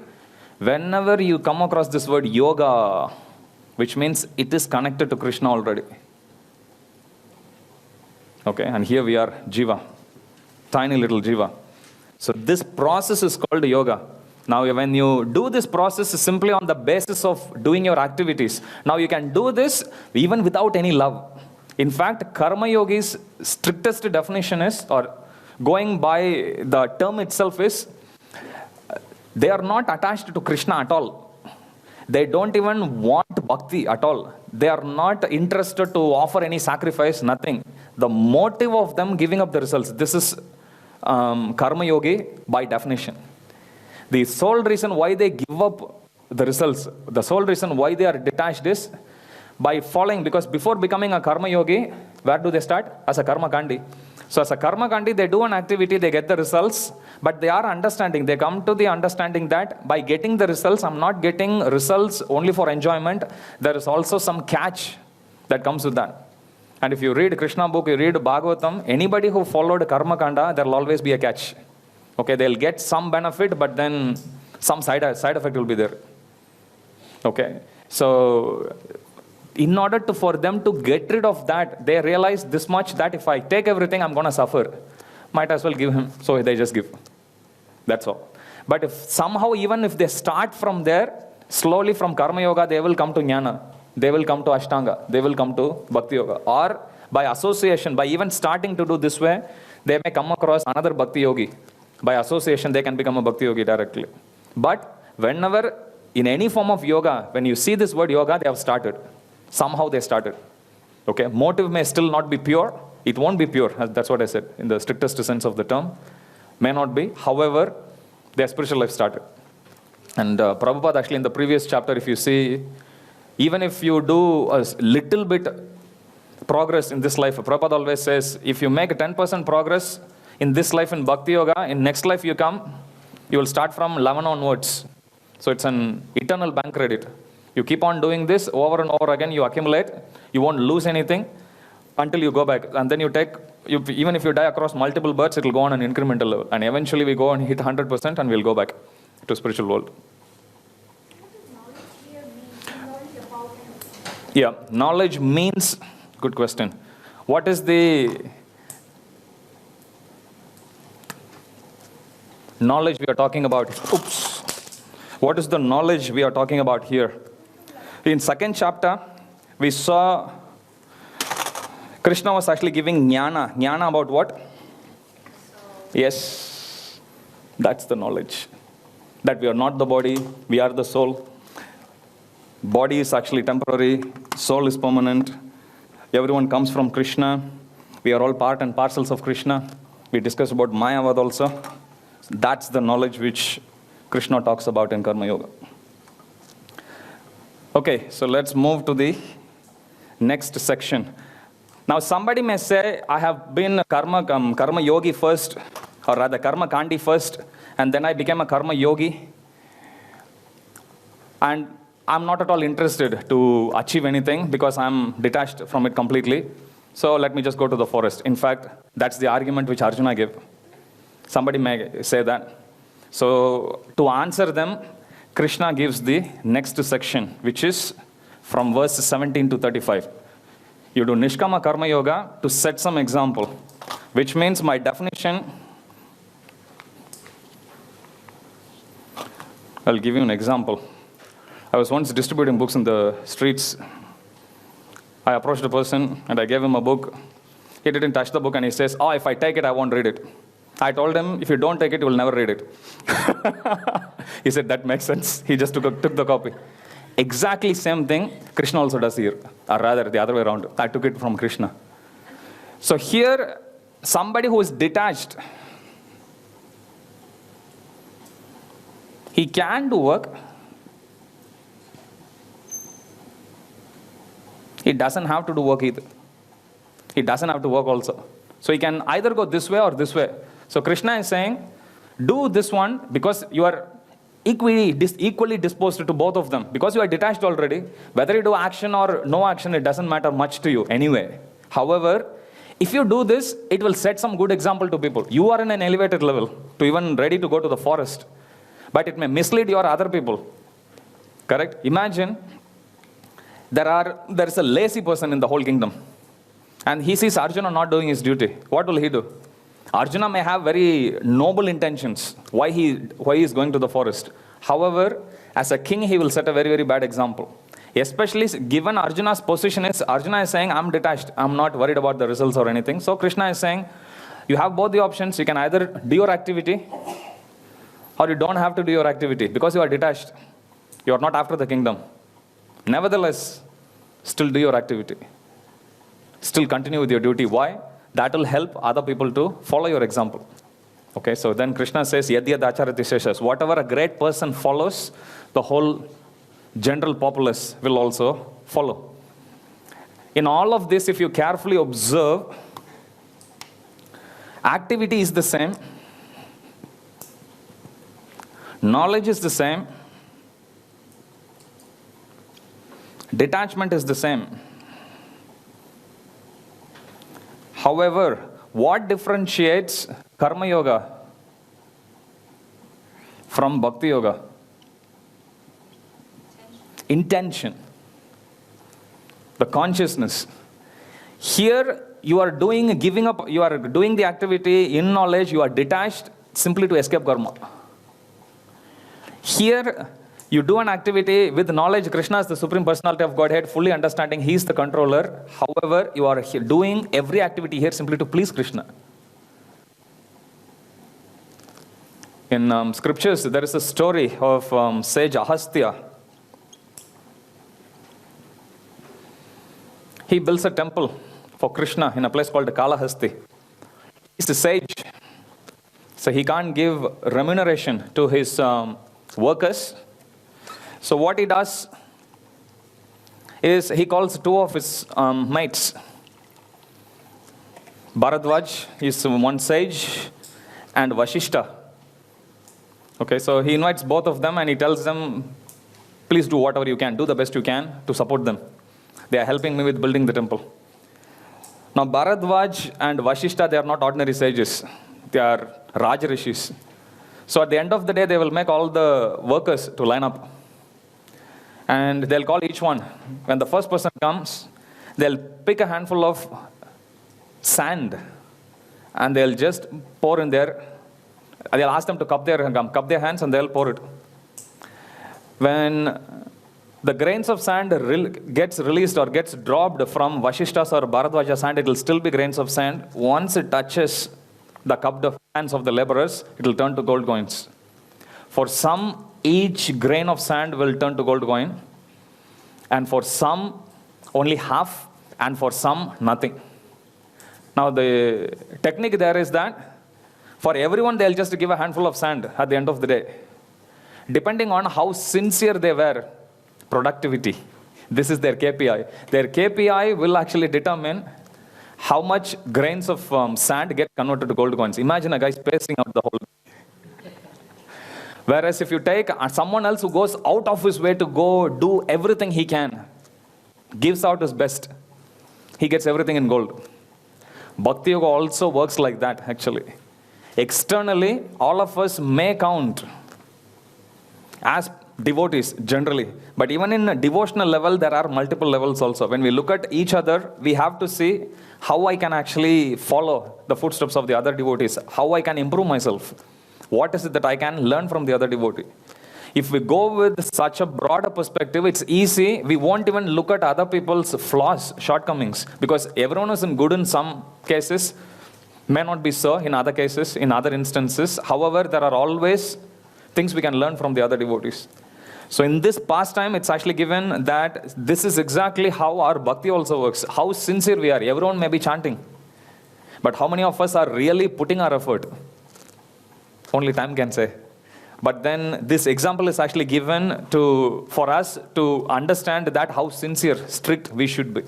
whenever you come across this word yoga, which means it is connected to Krishna already. Okay, and here we are, Jiva, tiny little Jiva. So this process is called yoga. Now, when you do this process simply on the basis of doing your activities, now you can do this even without any love. In fact, Karma Yogi's strictest definition is, or going by the term itself is, they are not attached to Krishna at all. They don't even want bhakti at all. They are not interested to offer any sacrifice, nothing. The motive of them giving up the results, this is Karma Yogi by definition. The sole reason why they give up the results, the sole reason why they are detached is by following, because before becoming a Karma Yogi, where do they start? As a Karma Kandi. So as a Karma Kandi, they do an activity, they get the results, but they are understanding, they come to the understanding that by getting the results, I'm not getting results only for enjoyment, there is also some catch that comes with that. And if you read Krishna book, you read Bhagavatam, anybody who followed Karma Kanda, there will always be a catch. Okay, they'll get some benefit, but then some side effect will be there. Okay, so in order for them to get rid of that, they realize this much, that if I take everything, I'm going to suffer. Might as well give him. So they just give. That's all. But if somehow, even if they start from there, slowly from Karma Yoga, they will come to Jnana. They will come to Ashtanga. They will come to Bhakti Yoga. Or by association, by even starting to do this way, they may come across another Bhakti Yogi. By association, they can become a Bhakti Yogi directly. But whenever, in any form of yoga, when you see this word yoga, they have started. Somehow they started. Okay, motive may still not be pure. It won't be pure. That's what I said, in the strictest sense of the term. May not be. However, their spiritual life started. And Prabhupada actually in the previous chapter, if you see, even if you do a little bit progress in this life, Prabhupada always says, if you make a 10% progress in this life in Bhakti Yoga, in next life you come, you will start from 11 onwards. So it's an eternal bank credit. You keep on doing this over and over again, you accumulate, you won't lose anything until you go back. And then you take, even if you die across multiple births, it will go on an incremental level. And eventually we go and hit 100% and we'll go back to spiritual world. Yeah, knowledge means, good question. What is the knowledge we are talking about? Oops. What is the knowledge we are talking about here? In second chapter, we saw Krishna was actually giving jnana. Jnana about what? Yes, that's the knowledge. That we are not the body, we are the soul. Body is actually temporary, soul is permanent. Everyone comes from Krishna. We are all part and parcels of Krishna. We discussed about Mayavad also. That's the knowledge which Krishna talks about in Karma Yoga. Okay, so let's move to the next section. Now somebody may say, I have been a karma yogi first, or rather Karma Kandi first, and then I became a Karma Yogi. And I'm not at all interested to achieve anything because I'm detached from it completely. So let me just go to the forest. In fact, that's the argument which Arjuna gave. Somebody may say that. So to answer them, Krishna gives the next section, which is from verse 17 to 35. You do Nishkama Karma Yoga to set some example, which means my definition, I'll give you an example. I was once distributing books in the streets. I approached a person and I gave him a book. He didn't touch the book and he says, oh, if I take it, I won't read it. I told him, if you don't take it, you will never read it. He said, that makes sense. He just took the copy. Exactly same thing Krishna also does here. Or rather, the other way around. I took it from Krishna. So here, somebody who is detached, he can do work. He doesn't have to do work either. He doesn't have to work also. So he can either go this way or this way. So Krishna is saying, do this one because you are equally disposed to both of them. Because you are detached already. Whether you do action or no action, it doesn't matter much to you anyway. However, if you do this, it will set some good example to people. You are in an elevated level to even ready to go to the forest. But it may mislead your other people. Correct? Imagine there is a lazy person in the whole kingdom. And he sees Arjuna not doing his duty. What will he do? Arjuna may have very noble intentions, why he is going to the forest. However, as a king, he will set a very, very bad example. Especially given Arjuna's position is, Arjuna is saying, I'm detached, I'm not worried about the results or anything. So Krishna is saying, you have both the options. You can either do your activity, or you don't have to do your activity, because you are detached. You are not after the kingdom. Nevertheless, still do your activity. Still continue with your duty. Why? That will help other people to follow your example. Okay, so then Krishna says, Yad yad acharati sheshas. Whatever a great person follows, the whole general populace will also follow. In all of this, if you carefully observe, activity is the same, knowledge is the same, detachment is the same. However, what differentiates Karma Yoga from Bhakti Yoga? Intention. The consciousness. Here, you are doing, giving up, you are doing the activity in knowledge, you are detached simply to escape karma. Here, you do an activity with knowledge, Krishna is the Supreme Personality of Godhead, fully understanding He is the controller. However, you are doing every activity here simply to please Krishna. In scriptures, there is a story of sage Ahastya. He builds a temple for Krishna in a place called Kalahasti. He's a sage, so he can't give remuneration to his workers. So what he does is he calls two of his mates. Bharadwaj is one sage, and Vashishta. Okay, so he invites both of them and he tells them, please do whatever you can, do the best you can to support them. They are helping me with building the temple. Now Bharadwaj and Vashishta, they are not ordinary sages. They are Raj Rishis. So at the end of the day, they will make all the workers to line up. And they'll call each one. When the first person comes, they'll pick a handful of sand and they'll just pour in there. They'll ask them to cup their hands and they'll pour it. When the grains of sand gets released or gets dropped from Vashishta's or Bharadwaja's hand, it will still be grains of sand. Once it touches the cupped hands of the laborers, it will turn to gold coins. For some, each grain of sand will turn to gold coin. And for some, only half. And for some, nothing. Now the technique there is that for everyone, they'll just give a handful of sand at the end of the day. Depending on how sincere they were, productivity. This is their KPI. Their KPI will actually determine how much grains of sand get converted to gold coins. Imagine a guy spacing out the whole. Whereas if you take someone else who goes out of his way to go do everything he can, gives out his best, he gets everything in gold. Bhakti Yoga also works like that actually. Externally, all of us may count as devotees generally. But even in a devotional level, there are multiple levels also. When we look at each other, we have to see how I can actually follow the footsteps of the other devotees, how I can improve myself. What is it that I can learn from the other devotee? If we go with such a broader perspective, it's easy. We won't even look at other people's flaws, shortcomings, because everyone is good in some cases, may not be so in other cases, in other instances. However, there are always things we can learn from the other devotees. So in this pastime, it's actually given that this is exactly how our bhakti also works. How sincere we are. Everyone may be chanting. But how many of us are really putting our effort? Only time can say. But then this example is actually given for us to understand that how sincere, strict we should be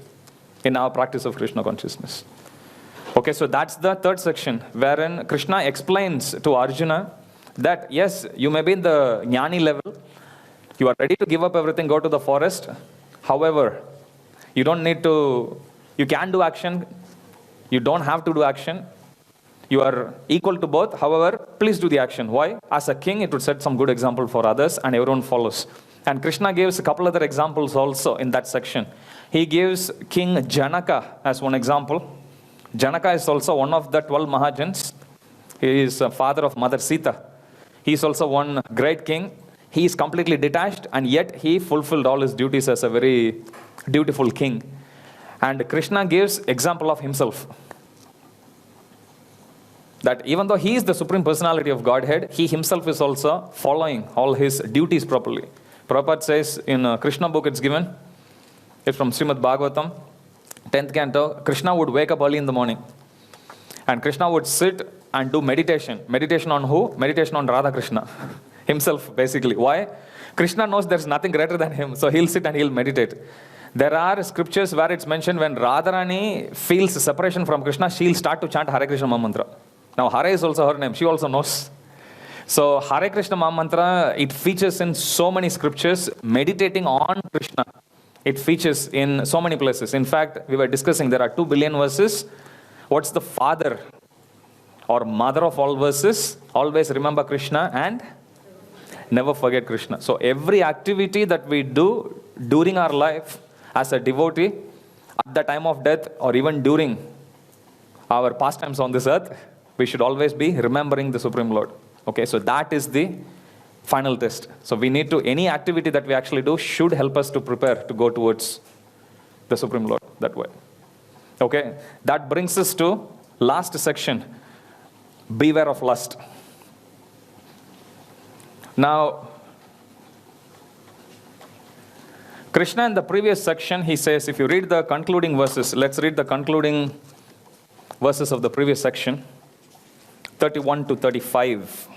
in our practice of Krishna consciousness. Okay, so that's the third section, wherein Krishna explains to Arjuna that yes, you may be in the jnani level, you are ready to give up everything, go to the forest. However, you can do action, you don't have to do action. You are equal to both. However, please do the action. Why? As a king, it would set some good example for others and everyone follows. And Krishna gives a couple other examples also in that section. He gives King Janaka as one example. Janaka is also one of the 12 Mahajans. He is a father of Mother Sita. He is also one great king. He is completely detached, and yet he fulfilled all his duties as a very dutiful king. And Krishna gives example of himself. That even though he is the Supreme Personality of Godhead, he himself is also following all his duties properly. Prabhupada says in Krishna book it's given, it's from Srimad Bhagavatam, 10th canto, Krishna would wake up early in the morning. And Krishna would sit and do meditation. Meditation on who? Meditation on Radha Krishna. Himself, basically. Why? Krishna knows there's nothing greater than him, so he'll sit and he'll meditate. There are scriptures where it's mentioned when Radharani feels separation from Krishna, she'll start to chant Hare Krishna Mahamantra. Now, Hare is also her name. She also knows. So, Hare Krishna Mahamantra, it features in so many scriptures, meditating on Krishna. It features in so many places. In fact, we were discussing there are 2 billion verses. What's the father or mother of all verses? Always remember Krishna and never forget Krishna. So every activity that we do during our life as a devotee, at the time of death or even during our pastimes on this earth, we should always be remembering the Supreme Lord. Okay, so that is the final test. So we need to, any activity that we actually do should help us to prepare to go towards the Supreme Lord that way. Okay, that brings us to last section. Beware of lust. Now, Krishna in the previous section, he says, if you read the concluding verses, let's read the concluding verses of the previous section, 31 to 35.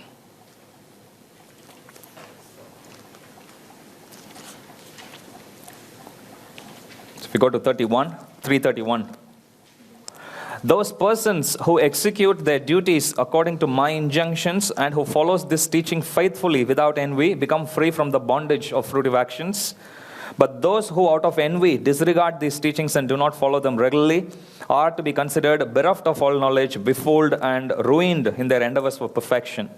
So if you go to 331. Those persons who execute their duties according to my injunctions and who follows this teaching faithfully without envy become free from the bondage of fruitive actions. But those who out of envy disregard these teachings and do not follow them regularly are to be considered bereft of all knowledge, befooled and ruined in their endeavors for perfection.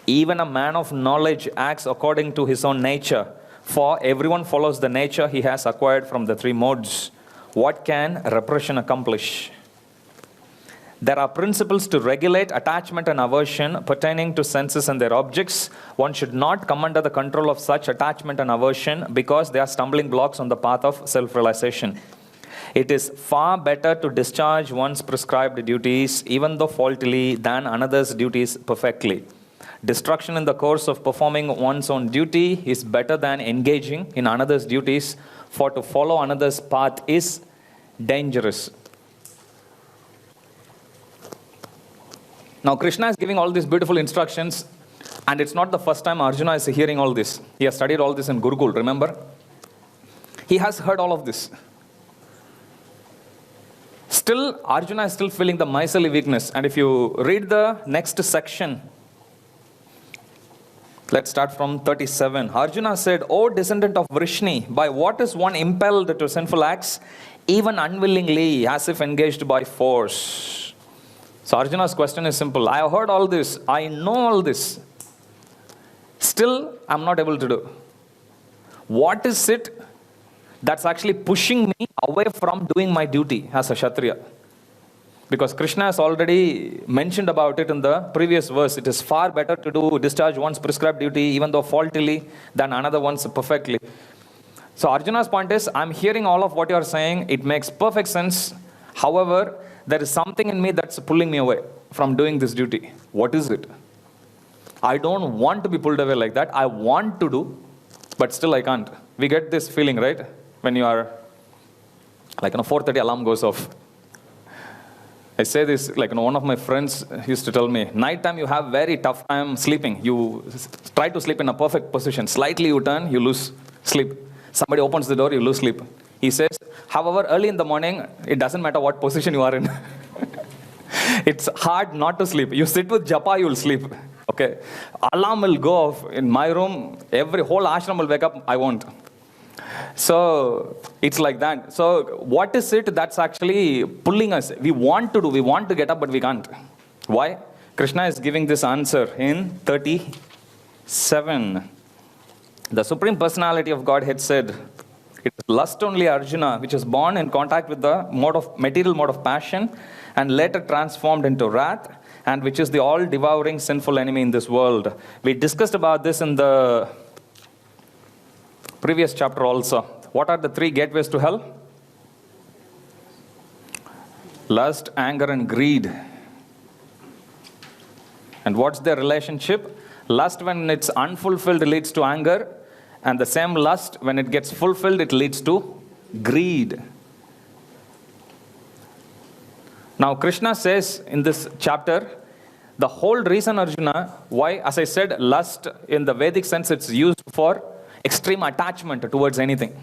Even a man of knowledge acts according to his own nature, for everyone follows the nature he has acquired from the 3 modes. What can repression accomplish? There are principles to regulate attachment and aversion pertaining to senses and their objects. One should not come under the control of such attachment and aversion because they are stumbling blocks on the path of self-realization. It is far better to discharge one's prescribed duties, even though faultily, than another's duties perfectly. Destruction in the course of performing one's own duty is better than engaging in another's duties, for to follow another's path is dangerous. Now, Krishna is giving all these beautiful instructions, and it's not the first time Arjuna is hearing all this. He has studied all this in Gurukul, remember? He has heard all of this. Still, Arjuna is still feeling the miserly weakness. And if you read the next section, let's start from 37. Arjuna said, O descendant of Vrishni, by what is one impelled to sinful acts, even unwillingly, as if engaged by force? So Arjuna's question is simple. I have heard all this. I know all this. Still, I'm not able to do. What is it that's actually pushing me away from doing my duty as a Kshatriya? Because Krishna has already mentioned about it in the previous verse. It is far better to discharge one's prescribed duty, even though faultily, than another one's perfectly. So Arjuna's point is, I'm hearing all of what you're saying. It makes perfect sense. However, there is something in me that's pulling me away from doing this duty. What is it? I don't want to be pulled away like that. I want to do, but still I can't. We get this feeling, right? When you are, 4:30 alarm goes off. I say this, one of my friends used to tell me, night time you have very tough time sleeping. You try to sleep in a perfect position. Slightly you turn, you lose sleep. Somebody opens the door, you lose sleep. He says, however, early in the morning, it doesn't matter what position you are in. It's hard not to sleep. You sit with japa, you'll sleep. Okay. Alarm will go off. In my room, every whole ashram will wake up. I won't. So it's like that. So what is it that's actually pulling us? We want to do, we want to get up, but we can't. Why? Krishna is giving this answer in 37. The Supreme Personality of Godhead said, it is lust only, Arjuna, which is born in contact with the material mode of passion and later transformed into wrath, and which is the all-devouring sinful enemy in this world. We discussed about this in the previous chapter also. What are the 3 gateways to hell? Lust, anger, and greed. And what's their relationship? Lust, when it's unfulfilled, leads to anger. And the same lust, when it gets fulfilled, it leads to greed. Now, Krishna says in this chapter, the whole reason, Arjuna, why, as I said, lust in the Vedic sense, it's used for extreme attachment towards anything.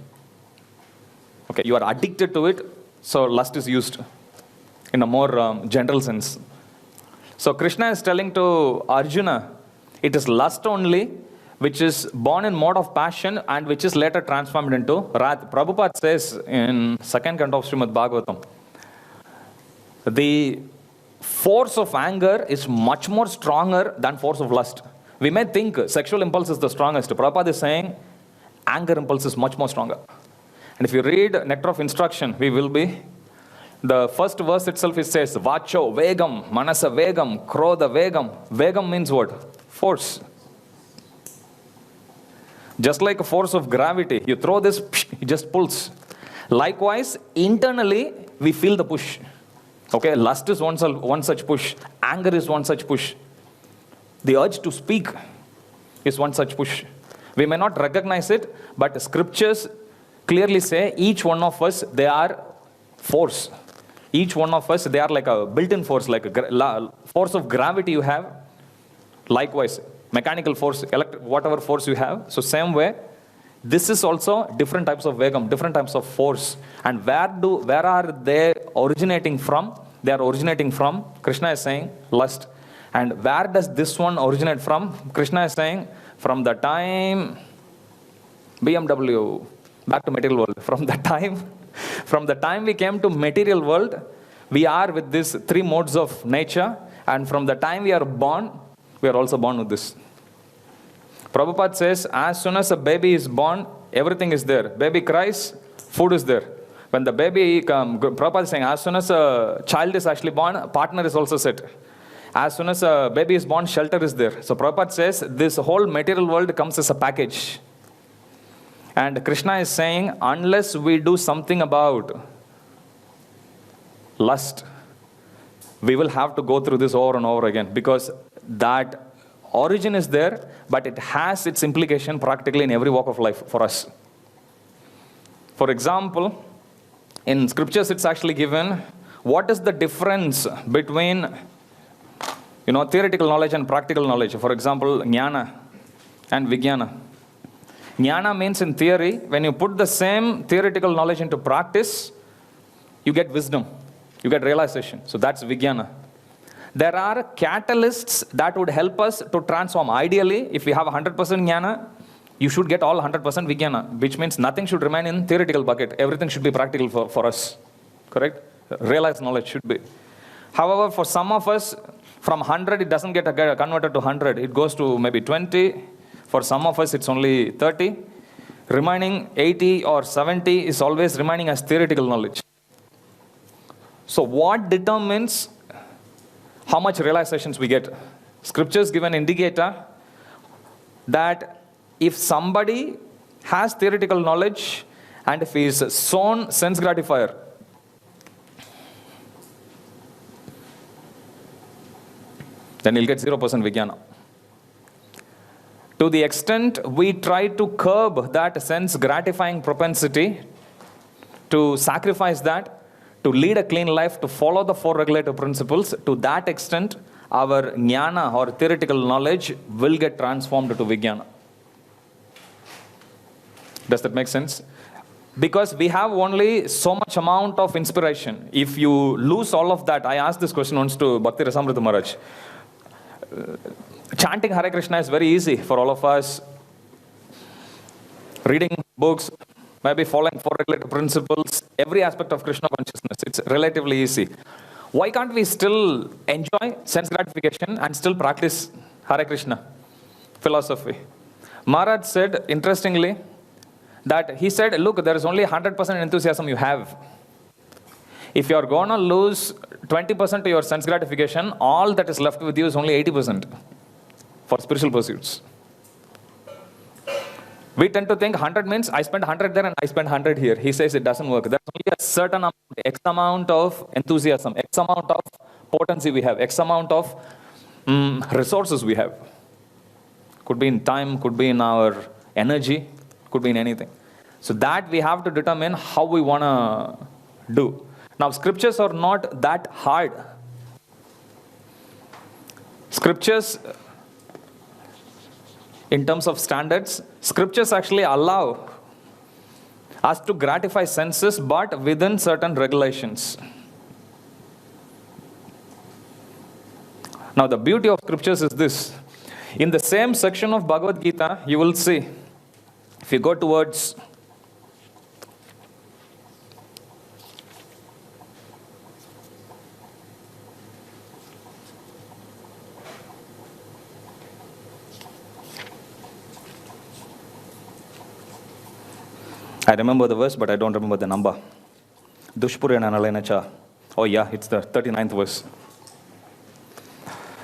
Okay, you are addicted to it, so lust is used in a more general sense. So Krishna is telling to Arjuna, it is lust only, which is born in mode of passion and which is later transformed into wrath. Prabhupada says in second canto of Srimad Bhagavatam, the force of anger is much more stronger than force of lust. We may think sexual impulse is the strongest. Prabhupada is saying anger impulse is much more stronger. And if you read Nectar of Instruction, we will be, the first verse itself, it says, Vacho Vegam, Manasa Vegam, Krodha Vegam. Vegam means what? Force. Just like a force of gravity, you throw this, it just pulls. Likewise, internally, we feel the push. Okay, lust is one such push. Anger is one such push. The urge to speak is one such push. We may not recognize it, but scriptures clearly say each one of us, they are force. Each one of us, they are like a built-in force, like a force of gravity you have. Likewise, mechanical force, whatever force you have. So same way, this is also different types of vegam, different types of force. And where are they originating from? They are originating from, Krishna is saying, lust. And where does this one originate from? Krishna is saying, from the time BMW, back to material world, from the time we came to material world, we are with these 3 modes of nature, and from the time we are born, we are also born with this. Prabhupada says, as soon as a baby is born, everything is there. Baby cries, food is there. When the baby comes, Prabhupada is saying, as soon as a child is actually born, a partner is also set. As soon as a baby is born, shelter is there. So Prabhupada says, this whole material world comes as a package. And Krishna is saying, unless we do something about lust, we will have to go through this over and over again, because that origin is there, but it has its implication practically in every walk of life for us. For example, in scriptures it's actually given, what is the difference between theoretical knowledge and practical knowledge? For example, jnana and vijnana. Jnana means in theory, when you put the same theoretical knowledge into practice, you get wisdom, you get realization. So that's vijnana. There are catalysts that would help us to transform. Ideally, if we have 100% jnana, you should get all 100% vijnana, which means nothing should remain in theoretical bucket. Everything should be practical for us. Correct? Realized knowledge should be. However, for some of us, from 100, it doesn't get converted to 100. It goes to maybe 20. For some of us, it's only 30. Remaining 80 or 70 is always remaining as theoretical knowledge. So what determines how much realizations we get? Scriptures give an indicator that if somebody has theoretical knowledge and if he is sown sense gratifier, then he'll get 0% vijnana. To the extent we try to curb that sense gratifying propensity, to sacrifice that, to lead a clean life, to follow the 4 regulative principles, to that extent, our jnana or theoretical knowledge will get transformed to vijnana. Does that make sense? Because we have only so much amount of inspiration. If you lose all of that, I asked this question once to Bhakti Rasamrita Maharaj. Chanting Hare Krishna is very easy for all of us. Reading books, maybe following 4 regulative principles, every aspect of Krishna consciousness, it's relatively easy. Why can't we still enjoy sense gratification and still practice Hare Krishna philosophy? Maharaj said, interestingly, that he said, look, there is only 100% enthusiasm you have. If you're going to lose 20% to your sense gratification, all that is left with you is only 80% for spiritual pursuits. We tend to think 100 means I spend 100 there and I spend 100 here. He says it doesn't work. There's only a certain amount, X amount of enthusiasm, X amount of potency we have, X amount of resources we have. Could be in time, could be in our energy, could be in anything. So that we have to determine how we want to do. Now, scriptures are not that hard. Scriptures, in terms of standards, scriptures actually allow us to gratify senses, but within certain regulations. Now, the beauty of scriptures is this. In the same section of Bhagavad Gita, you will see, if you go towards I remember the verse, but I don't remember the number. Dushpurena Nalenacha. Oh yeah, it's the 39th verse.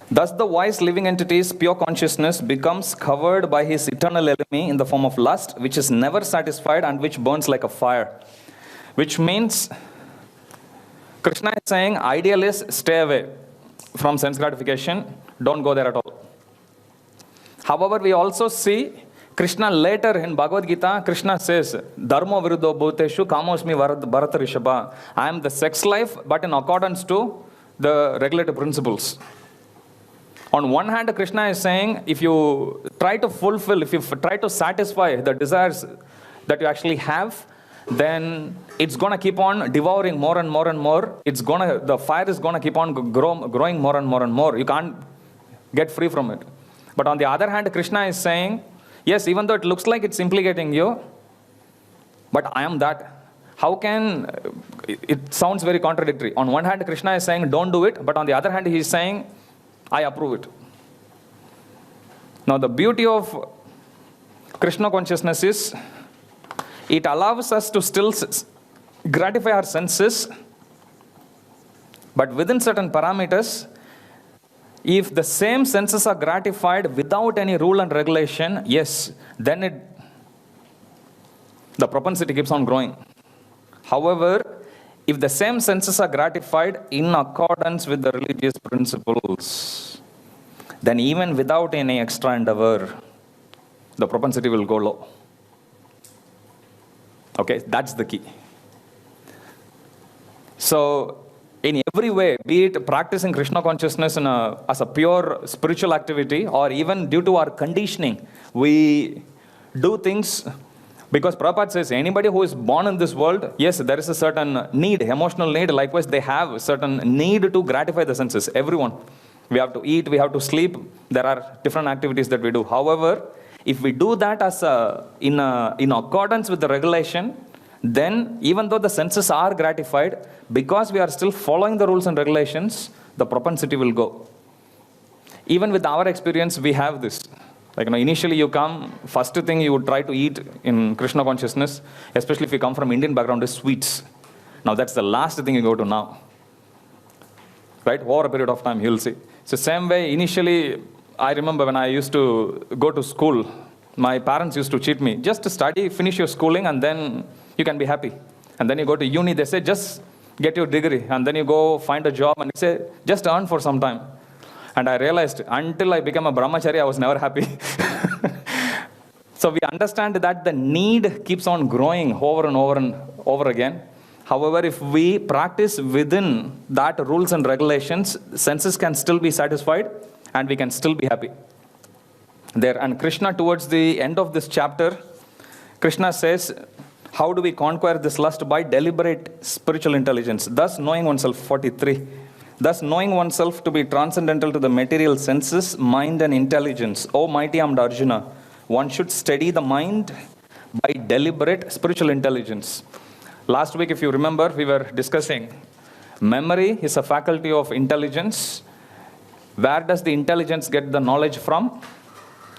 Thus the wise living entity's pure consciousness becomes covered by his eternal enemy in the form of lust, which is never satisfied and which burns like a fire. Which means, Krishna is saying, idealists, stay away from sense gratification. Don't go there at all. However, we also see Krishna later in Bhagavad Gita, Krishna says, Dharma viruddho bhuteshu kamosmi bharata rishabha. I am the sex life, but in accordance to the regulative principles. On one hand, Krishna is saying, if you try to fulfill, if you try to satisfy the desires that you actually have, then it's going to keep on devouring more and more and more. The fire is going to keep on growing more and more and more. You can't get free from it. But on the other hand, Krishna is saying, yes, even though it looks like it's implicating you, but I am that. How can, it sounds very contradictory. On one hand, Krishna is saying, don't do it. But on the other hand, he is saying, I approve it. Now, the beauty of Krishna consciousness is, it allows us to still gratify our senses, but within certain parameters. If the same senses are gratified without any rule and regulation, yes, then the propensity keeps on growing. However, if the same senses are gratified in accordance with the religious principles, then even without any extra endeavor, the propensity will go low. Okay, that's the key. So, in every way, be it practicing Krishna consciousness as a pure spiritual activity, or even due to our conditioning, we do things because Prabhupada says anybody who is born in this world, yes, there is a certain need, emotional need. Likewise, they have a certain need to gratify the senses. Everyone. We have to eat, we have to sleep. There are different activities that we do. However, if we do that in accordance with the regulation, then even though the senses are gratified, because we are still following the rules and regulations, the propensity will go. Even with our experience, we have this. Like, initially you come, first thing you would try to eat in Krishna consciousness, especially if you come from Indian background, is sweets. Now that's the last thing you go to now. Right? Over a period of time, you'll see. So same way, initially, I remember when I used to go to school, my parents used to cheat me. Just to study, finish your schooling, and then you can be happy. And then you go to uni, they say, just get your degree. And then you go find a job, and they say, just earn for some time. And I realized, until I became a brahmachari, I was never happy. So we understand that the need keeps on growing over and over and over again. However, if we practice within that rules and regulations, senses can still be satisfied, and we can still be happy. There, and Krishna, towards the end of this chapter, Krishna says, how do we conquer this lust? By deliberate spiritual intelligence. Thus knowing oneself, 43. Thus knowing oneself to be transcendental to the material senses, mind and intelligence. O mighty armed Arjuna, one should steady the mind by deliberate spiritual intelligence. Last week, if you remember, we were discussing memory is a faculty of intelligence. Where does the intelligence get the knowledge from?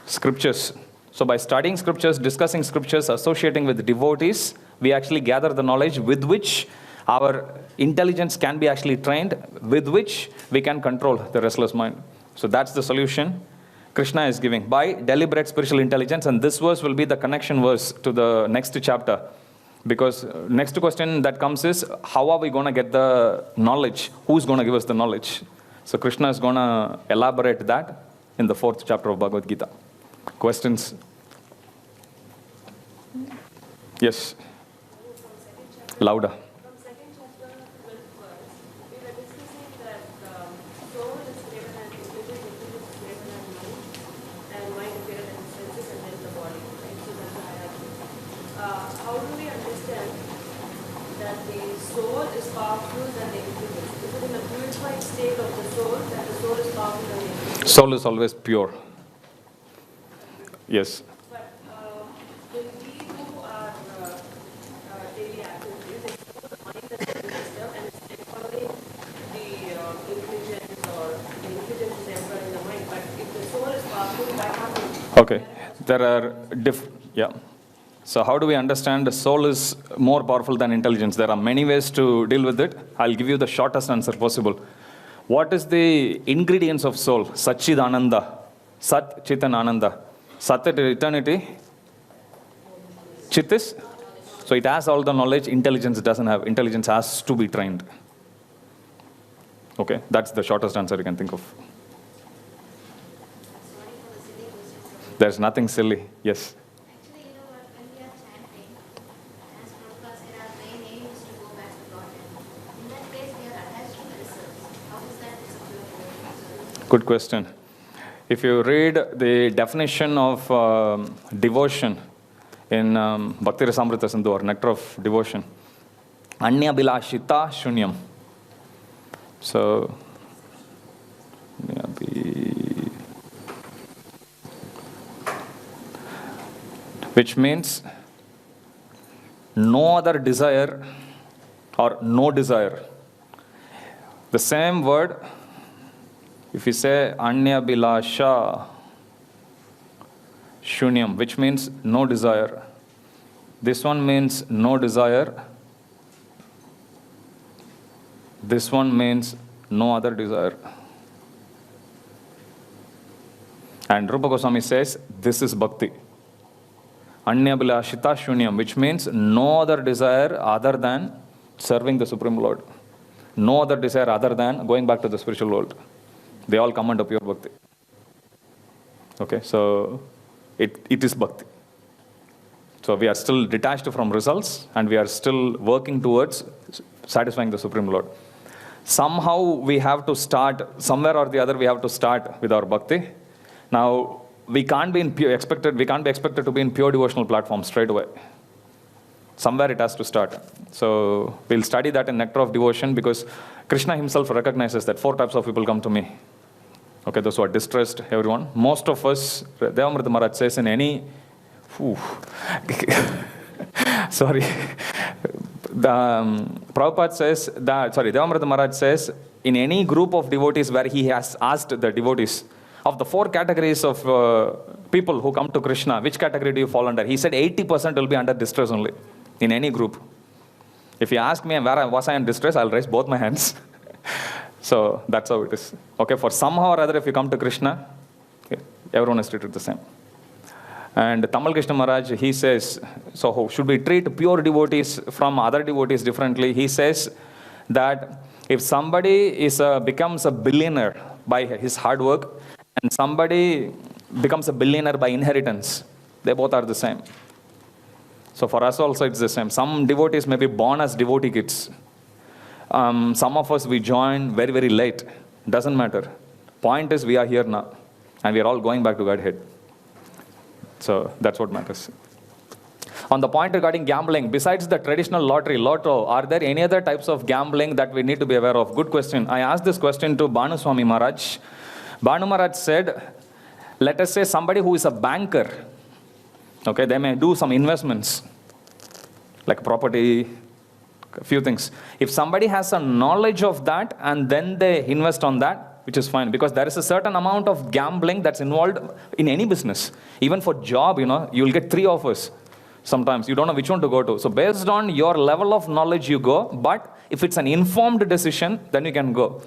Scriptures. So by studying scriptures, discussing scriptures, associating with devotees, we actually gather the knowledge with which Our intelligence can be actually trained, with which we can control the restless mind. So that's the solution Krishna is giving by deliberate spiritual intelligence. And this verse will be the connection verse to the next chapter. Because next question that comes is, how are we going to get the knowledge? Who's going to give us the knowledge? So Krishna is going to elaborate that in the 4th chapter of Bhagavad Gita. Questions? Yes. Louder. From second chapter, 12th verse, we were discussing that soul is greater than intelligence is greater than mind, and mind is greater than senses, and then the body. Right? So that's the hierarchy. How do we understand that the soul is powerful than the intelligence? Is it in the purified state of the soul that the soul is powerful than the intelligence? Soul is always pure. Yes. But when we do our daily activities, it's more the mind that's doing the stuff, and it's empowering the intelligence, or the intelligence is empowering the mind. But if the soul is powerful, that happens. Okay. There are yeah. So how do we understand the soul is more powerful than intelligence? There are many ways to deal with it. I'll give you the shortest answer possible. What is the ingredients of soul? Satchidananda. Sat, Chit and Ananda. Sat is eternity. Chit is? So it has all the knowledge. Intelligence doesn't have. Intelligence has to be trained. Okay, that's the shortest answer you can think of. There's nothing silly. Yes. Actually, you know what, when we are chanting, as Prabhupada said, our main aim is to go back to Godhead. In that case, we are attached to the results. How is that pure? Good question. If you read the definition of devotion in Bhakti Rasamrita Sindhu, or Nectar of Devotion, Anya Bilashita Shunyam. So, which means no other desire or no desire. The same word, if you say Anya Bilasha Shunyam, which means no desire. This one means no desire. This one means no other desire. And Rupa Goswami says, this is bhakti. Anya Bilashita Shunyam, which means no other desire other than serving the Supreme Lord. No other desire other than going back to the spiritual world. They all come under pure bhakti. Okay, so it is bhakti. So we are still detached from results, and we are still working towards satisfying the Supreme Lord. Somehow we have to start, somewhere or the other we have to start with our bhakti. Now, we can't be expected to be in pure devotional platform straight away. Somewhere it has to start. So we'll study that in Nectar of Devotion, because Krishna himself recognizes that 4 types of people come to me. Okay, those who are distressed, everyone. Most of us, Devamrita Maharaj says in any... sorry. Prabhupada says that, Devamrita Maharaj says, in any group of devotees where he has asked the devotees, of the 4 categories of people who come to Krishna, which category do you fall under? He said 80% will be under distress only, in any group. If you ask me where was I in distress, I'll raise both my hands. So that's how it is. Okay, for somehow or other, if you come to Krishna, okay, everyone is treated the same. And Tamal Krishna Maharaj, he says, so should we treat pure devotees from other devotees differently? He says that if somebody becomes a billionaire by his hard work, and somebody becomes a billionaire by inheritance, they both are the same. So for us also it's the same. Some devotees may be born as devotee kids. Some of us, we join very, very late. Doesn't matter. Point is, we are here now. And we are all going back to Godhead. So that's what matters. On the point regarding gambling, besides the traditional lottery, lotto, are there any other types of gambling that we need to be aware of? Good question. I asked this question to Bhanu Swami Maharaj. Bhanu Maharaj said, let us say somebody who is a banker, okay, they may do some investments, like property, a few things. If somebody has a knowledge of that and then they invest on that, which is fine, because there is a certain amount of gambling that's involved in any business. Even for job, you will get 3 offers. Sometimes you don't know which one to go to. So based on your level of knowledge, you go. But if it's an informed decision, then you can go.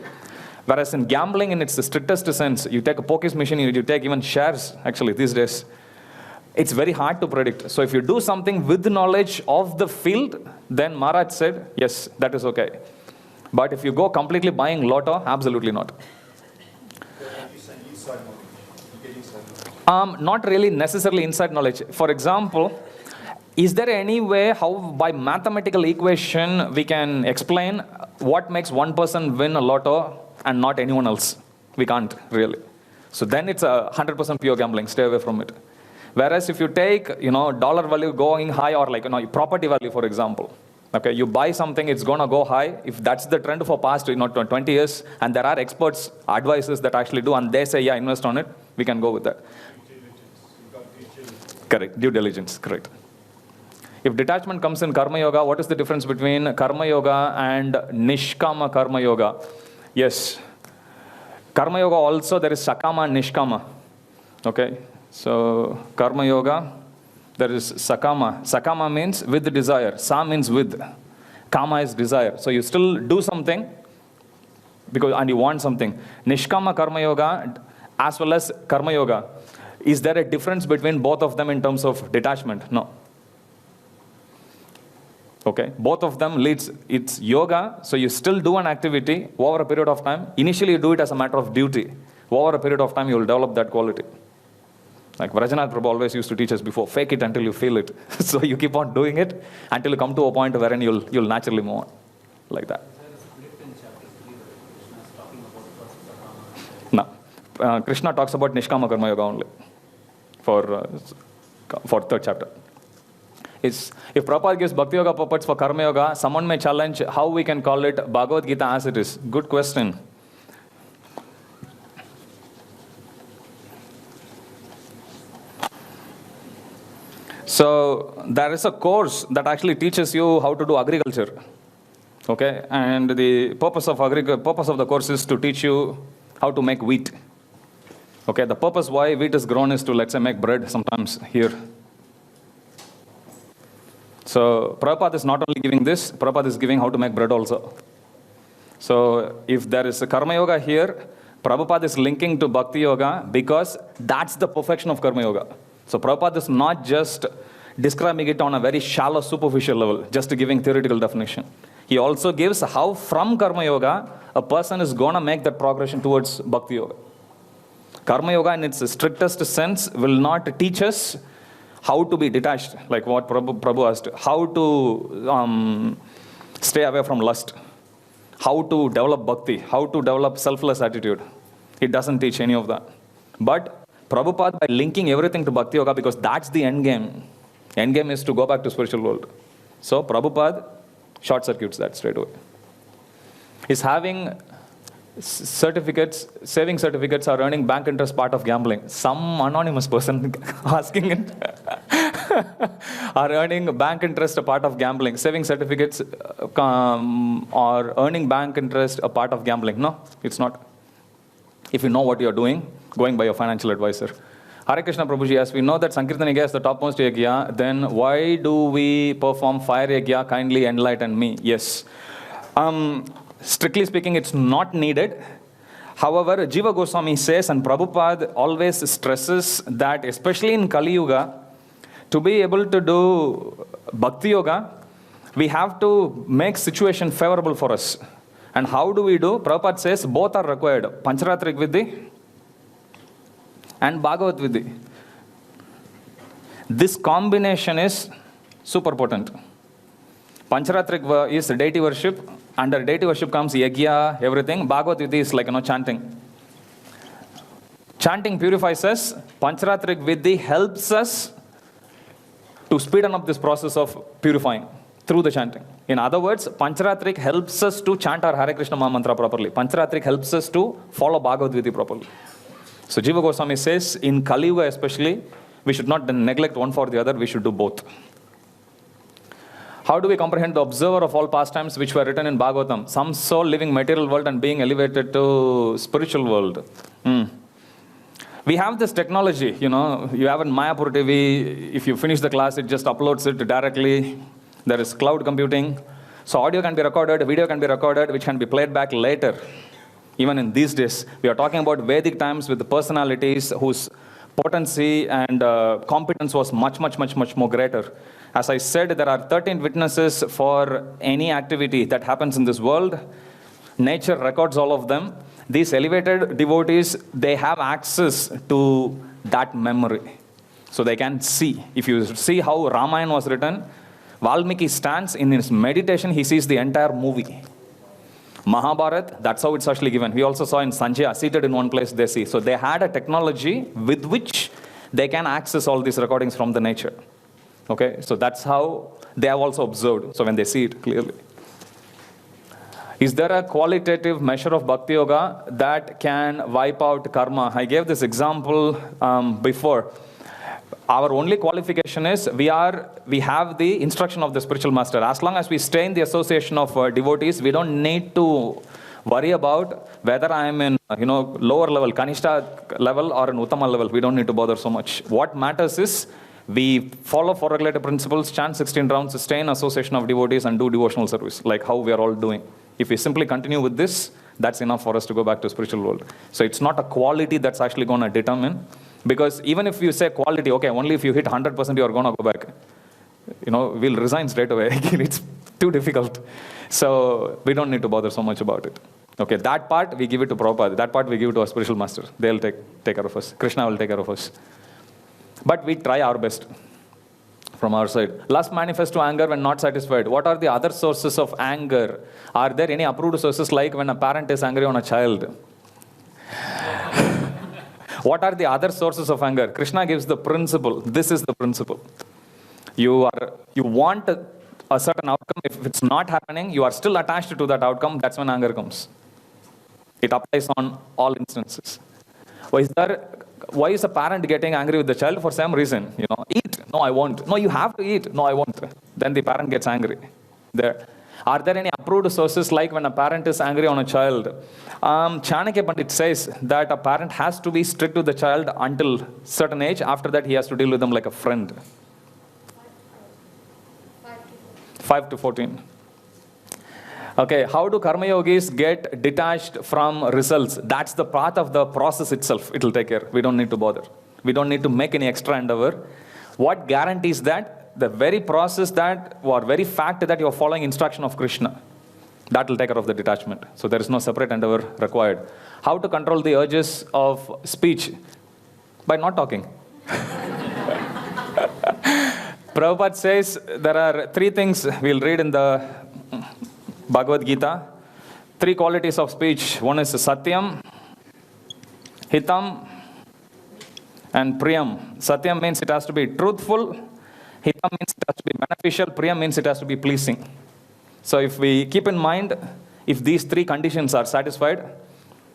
Whereas in gambling, in its strictest sense, you take a pokies machine, you take even shares, actually, these days. It's very hard to predict. So if you do something with knowledge of the field, then Maharaj said, yes, that is okay. But if you go completely buying lotto, absolutely not. Not really necessarily inside knowledge. For example, is there any way how by mathematical equation we can explain what makes one person win a lotto and not anyone else? We can't really. So then it's 100% pure gambling. Stay away from it. Whereas if you take, dollar value going high, or like, property value, for example. Okay, you buy something, it's going to go high. If that's the trend for past 20 years, and there are experts, advisors that actually do, and they say, yeah, invest on it, we can go with that. Correct, due diligence, correct. If detachment comes in Karma Yoga, what is the difference between Karma Yoga and Nishkama Karma Yoga? Yes, Karma Yoga also, there is Sakama and Nishkama. Okay, so Karma Yoga, there is Sakama. Sakama means with desire. Sa means with. Kama is desire. So you still do something and you want something. Nishkama Karma Yoga as well as Karma Yoga. Is there a difference between both of them in terms of detachment? No. Okay, both of them leads, it's yoga, so you still do an activity over a period of time. Initially you do it as a matter of duty. Over a period of time you will develop that quality. Like Vrajanath Prabhu always used to teach us before, fake it until you feel it. So you keep on doing it until you come to a point wherein you'll naturally move on. Like that. No. Krishna talks about Nishkama Karma Yoga only for third chapter. If Prabhupada gives Bhakti Yoga purports for Karma Yoga, someone may challenge how we can call it Bhagavad Gita as it is. Good question. So there is a course that actually teaches you how to do agriculture. Okay, and the purpose of the course is to teach you how to make wheat. Okay, the purpose why wheat is grown is to, let's say, make bread sometimes here. So Prabhupada is not only giving this, Prabhupada is giving how to make bread also. So if there is a Karma Yoga here, Prabhupada is linking to Bhakti Yoga because that's the perfection of Karma Yoga. So Prabhupada is not just describing it on a very shallow, superficial level, just giving theoretical definition. He also gives how from Karma Yoga, a person is going to make that progression towards Bhakti Yoga. Karma Yoga in its strictest sense will not teach us how to be detached, like what Prabhu asked, how to stay away from lust, how to develop bhakti, how to develop selfless attitude. It doesn't teach any of that. But Prabhupada, by linking everything to Bhakti Yoga, because that's the end game. End game is to go back to spiritual world. So Prabhupada short circuits that straight away. Is having certificates, saving certificates or earning bank interest part of gambling. Some anonymous person asking it. Are earning bank interest a part of gambling? Saving certificates or earning bank interest a part of gambling? No, it's not. If you know what you are doing, going by your financial advisor. Hare Krishna Prabhuji, as we know that Sankirtan Yagya is the topmost yagya, then why do we perform fire yagya? Kindly enlighten me. Yes. Strictly speaking, it's not needed. However, Jiva Goswami says, and Prabhupada always stresses that, especially in Kali Yuga, to be able to do Bhakti Yoga, we have to make situation favorable for us. And how do we do? Prabhupada says both are required. Pancharatrik Vidhi and Bhagavad Vidhi. This combination is super potent. Pancharatrik is deity worship. Under deity worship comes yagya, everything. Bhagavad Gita is like, chanting. Chanting purifies us. Pancharatrik Vidhi helps us to speeden up this process of purifying through the chanting. In other words, Pancharatrik helps us to chant our Hare Krishna Maha Mantra properly. Pancharatrik helps us to follow Bhagavad Gita properly. So Jiva Goswami says, in Kali Yuga especially, we should not neglect one for the other, we should do both. How do we comprehend the observer of all pastimes which were written in Bhagavatam? Some soul living material world and being elevated to spiritual world. We have this technology, you know, you have in Mayapur TV, if you finish the class, it just uploads it directly. There is cloud computing. So audio can be recorded, video can be recorded, which can be played back later. Even in these days, we are talking about Vedic times with the personalities whose potency and competence was much more greater. As I said, there are 13 witnesses for any activity that happens in this world. Nature records all of them. These elevated devotees, they have access to that memory. So they can see. If you see how Ramayana was written, Valmiki stands in his meditation, he sees the entire movie. Mahabharat, that's how it's actually given. We also saw in Sanjaya, seated in one place, they see. So they had a technology with which they can access all these recordings from the nature. Okay, so that's how they have also observed. So when they see it clearly. Is there a qualitative measure of Bhakti Yoga that can wipe out karma? I gave this example before. Our only qualification is we have the instruction of the spiritual master. As long as we stay in the association of devotees, we don't need to worry about whether I am in lower level, Kanishta level or an Uttama level. We don't need to bother so much. What matters is we follow 4 regulative principles, chant 16 rounds, stay in association of devotees and do devotional service, like how we are all doing. If we simply continue with this, that's enough for us to go back to spiritual world. So it's not a quality that's actually going to determine. Because even if you say quality, okay, only if you hit 100%, you're going to go back. We'll resign straight away. It's too difficult. So we don't need to bother so much about it. Okay, that part we give it to Prabhupada. That part we give it to our spiritual master. They'll take care of us. Krishna will take care of us. But we try our best from our side. Lust manifests to anger when not satisfied. What are the other sources of anger? Are there any approved sources like when a parent is angry on a child? What are the other sources of anger? Krishna gives the principle. This is the principle. You want a certain outcome. If it's not happening, you are still attached to that outcome. That's when anger comes. It applies on all instances. Why is a parent getting angry with the child? For some reason. Eat. No, I won't. No, you have to eat. No, I won't. Then the parent gets angry. Are there any approved sources like when a parent is angry on a child? Chanakya Pandit says that a parent has to be strict with the child until certain age. After that, he has to deal with them like a friend. 5 to 14. Okay, how do karma yogis get detached from results? That's the path of the process itself. It will take care. We don't need to bother. We don't need to make any extra endeavor. What guarantees that? The very process or very fact that you are following instruction of Krishna, that will take care of the detachment. So there is no separate endeavor required. How to control the urges of speech? By not talking. Prabhupada says there are 3 things we'll read in the Bhagavad Gita. 3 qualities of speech. One is Satyam, Hitam, and Priyam. Satyam means it has to be truthful. Hitam means it has to be beneficial. Priyam means it has to be pleasing. So if we keep in mind, if these 3 conditions are satisfied,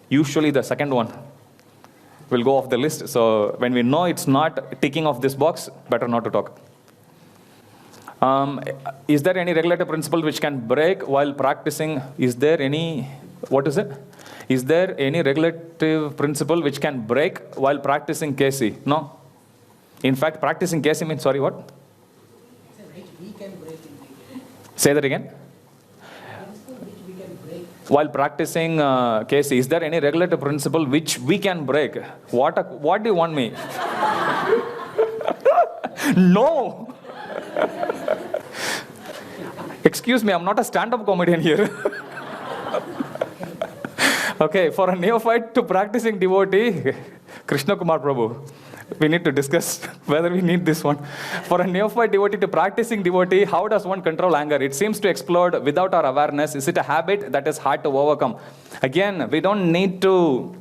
usually the second one will go off the list. So when we know it's not ticking off this box, better not to talk. Is there any regulative principle which can break while practicing? Is there any regulative principle which can break while practicing KC? No. In fact, practicing KC means, what? Say that again. While practicing KC, is there any regulative principle which we can break? What do you want me? No! Excuse me, I'm not a stand-up comedian here. Okay, for a neophyte to practicing devotee, Krishna Kumar Prabhu, we need to discuss whether we need this one. For a neophyte devotee to practicing devotee, how does one control anger? It seems to explode without our awareness. Is it a habit that is hard to overcome? Again, we don't need to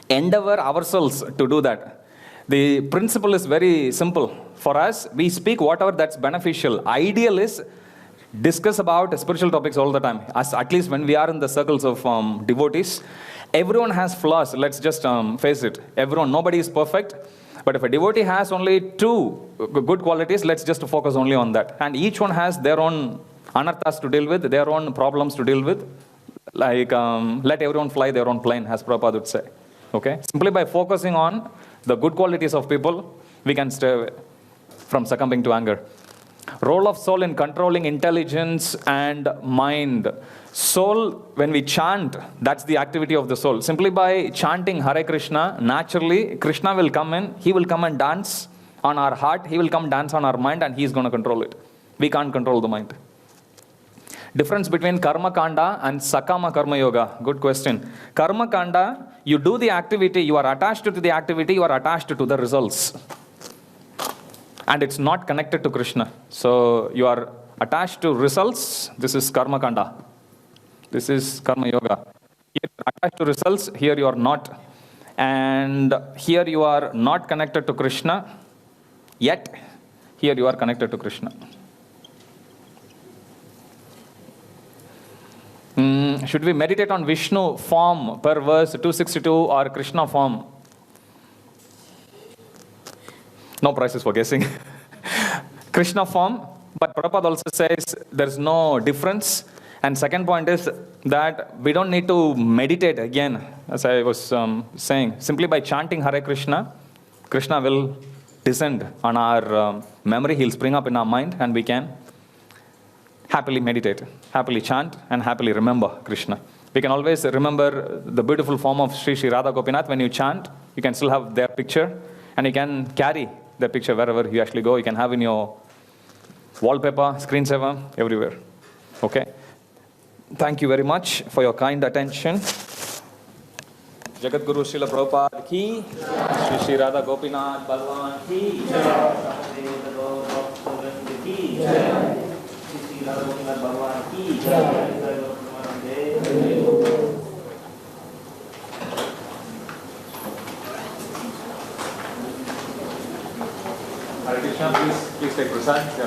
endeavor ourselves to do that. The principle is very simple. For us, we speak whatever that's beneficial. Ideal is discuss about spiritual topics all the time. At least when we are in the circles of devotees, everyone has flaws. Let's just face it. Nobody is perfect. But if a devotee has only 2 good qualities, let's just focus only on that. And each one has their own anarthas to deal with, their own problems to deal with. Like, let everyone fly their own plane, as Prabhupada would say. Okay? Simply by focusing on the good qualities of people, we can stay away from succumbing to anger. Role of soul in controlling intelligence and mind. Soul, when we chant, that's the activity of the soul. Simply by chanting Hare Krishna, naturally, Krishna will come in, he will come and dance on our heart, he will come dance on our mind, and he is going to control it. We can't control the mind. Difference between Karma Kanda and Sakama Karma Yoga. Good question. Karma Kanda, you do the activity, you are attached to the activity, you are attached to the results. And it's not connected to Krishna. So you are attached to results. This is Karma Kanda. This is Karma Yoga. Here you are attached to results, here you are not. And here you are not connected to Krishna, yet here you are connected to Krishna. Should we meditate on Vishnu form per verse 262 or Krishna form? No prizes for guessing. Krishna form, but Prabhupada also says there's no difference. And second point is that we don't need to meditate again, as I was saying. Simply by chanting Hare Krishna, Krishna will descend on our memory, he'll spring up in our mind, and we can happily meditate, happily chant, and happily remember Krishna. We can always remember the beautiful form of Sri Sri Radha Gopinath. When you chant, you can still have their picture, and you can carry the picture wherever you actually go. You can have in your wallpaper, screensaver, everywhere. Okay? Thank you very much for your kind attention. Jagat Guru Srila Prabhupada ki, Sri Sri Radha Gopinath Bhagwan ki, ki, Sri Sri Radha Gopinath Bhagwan ki, Hare Krishna, please take prasad.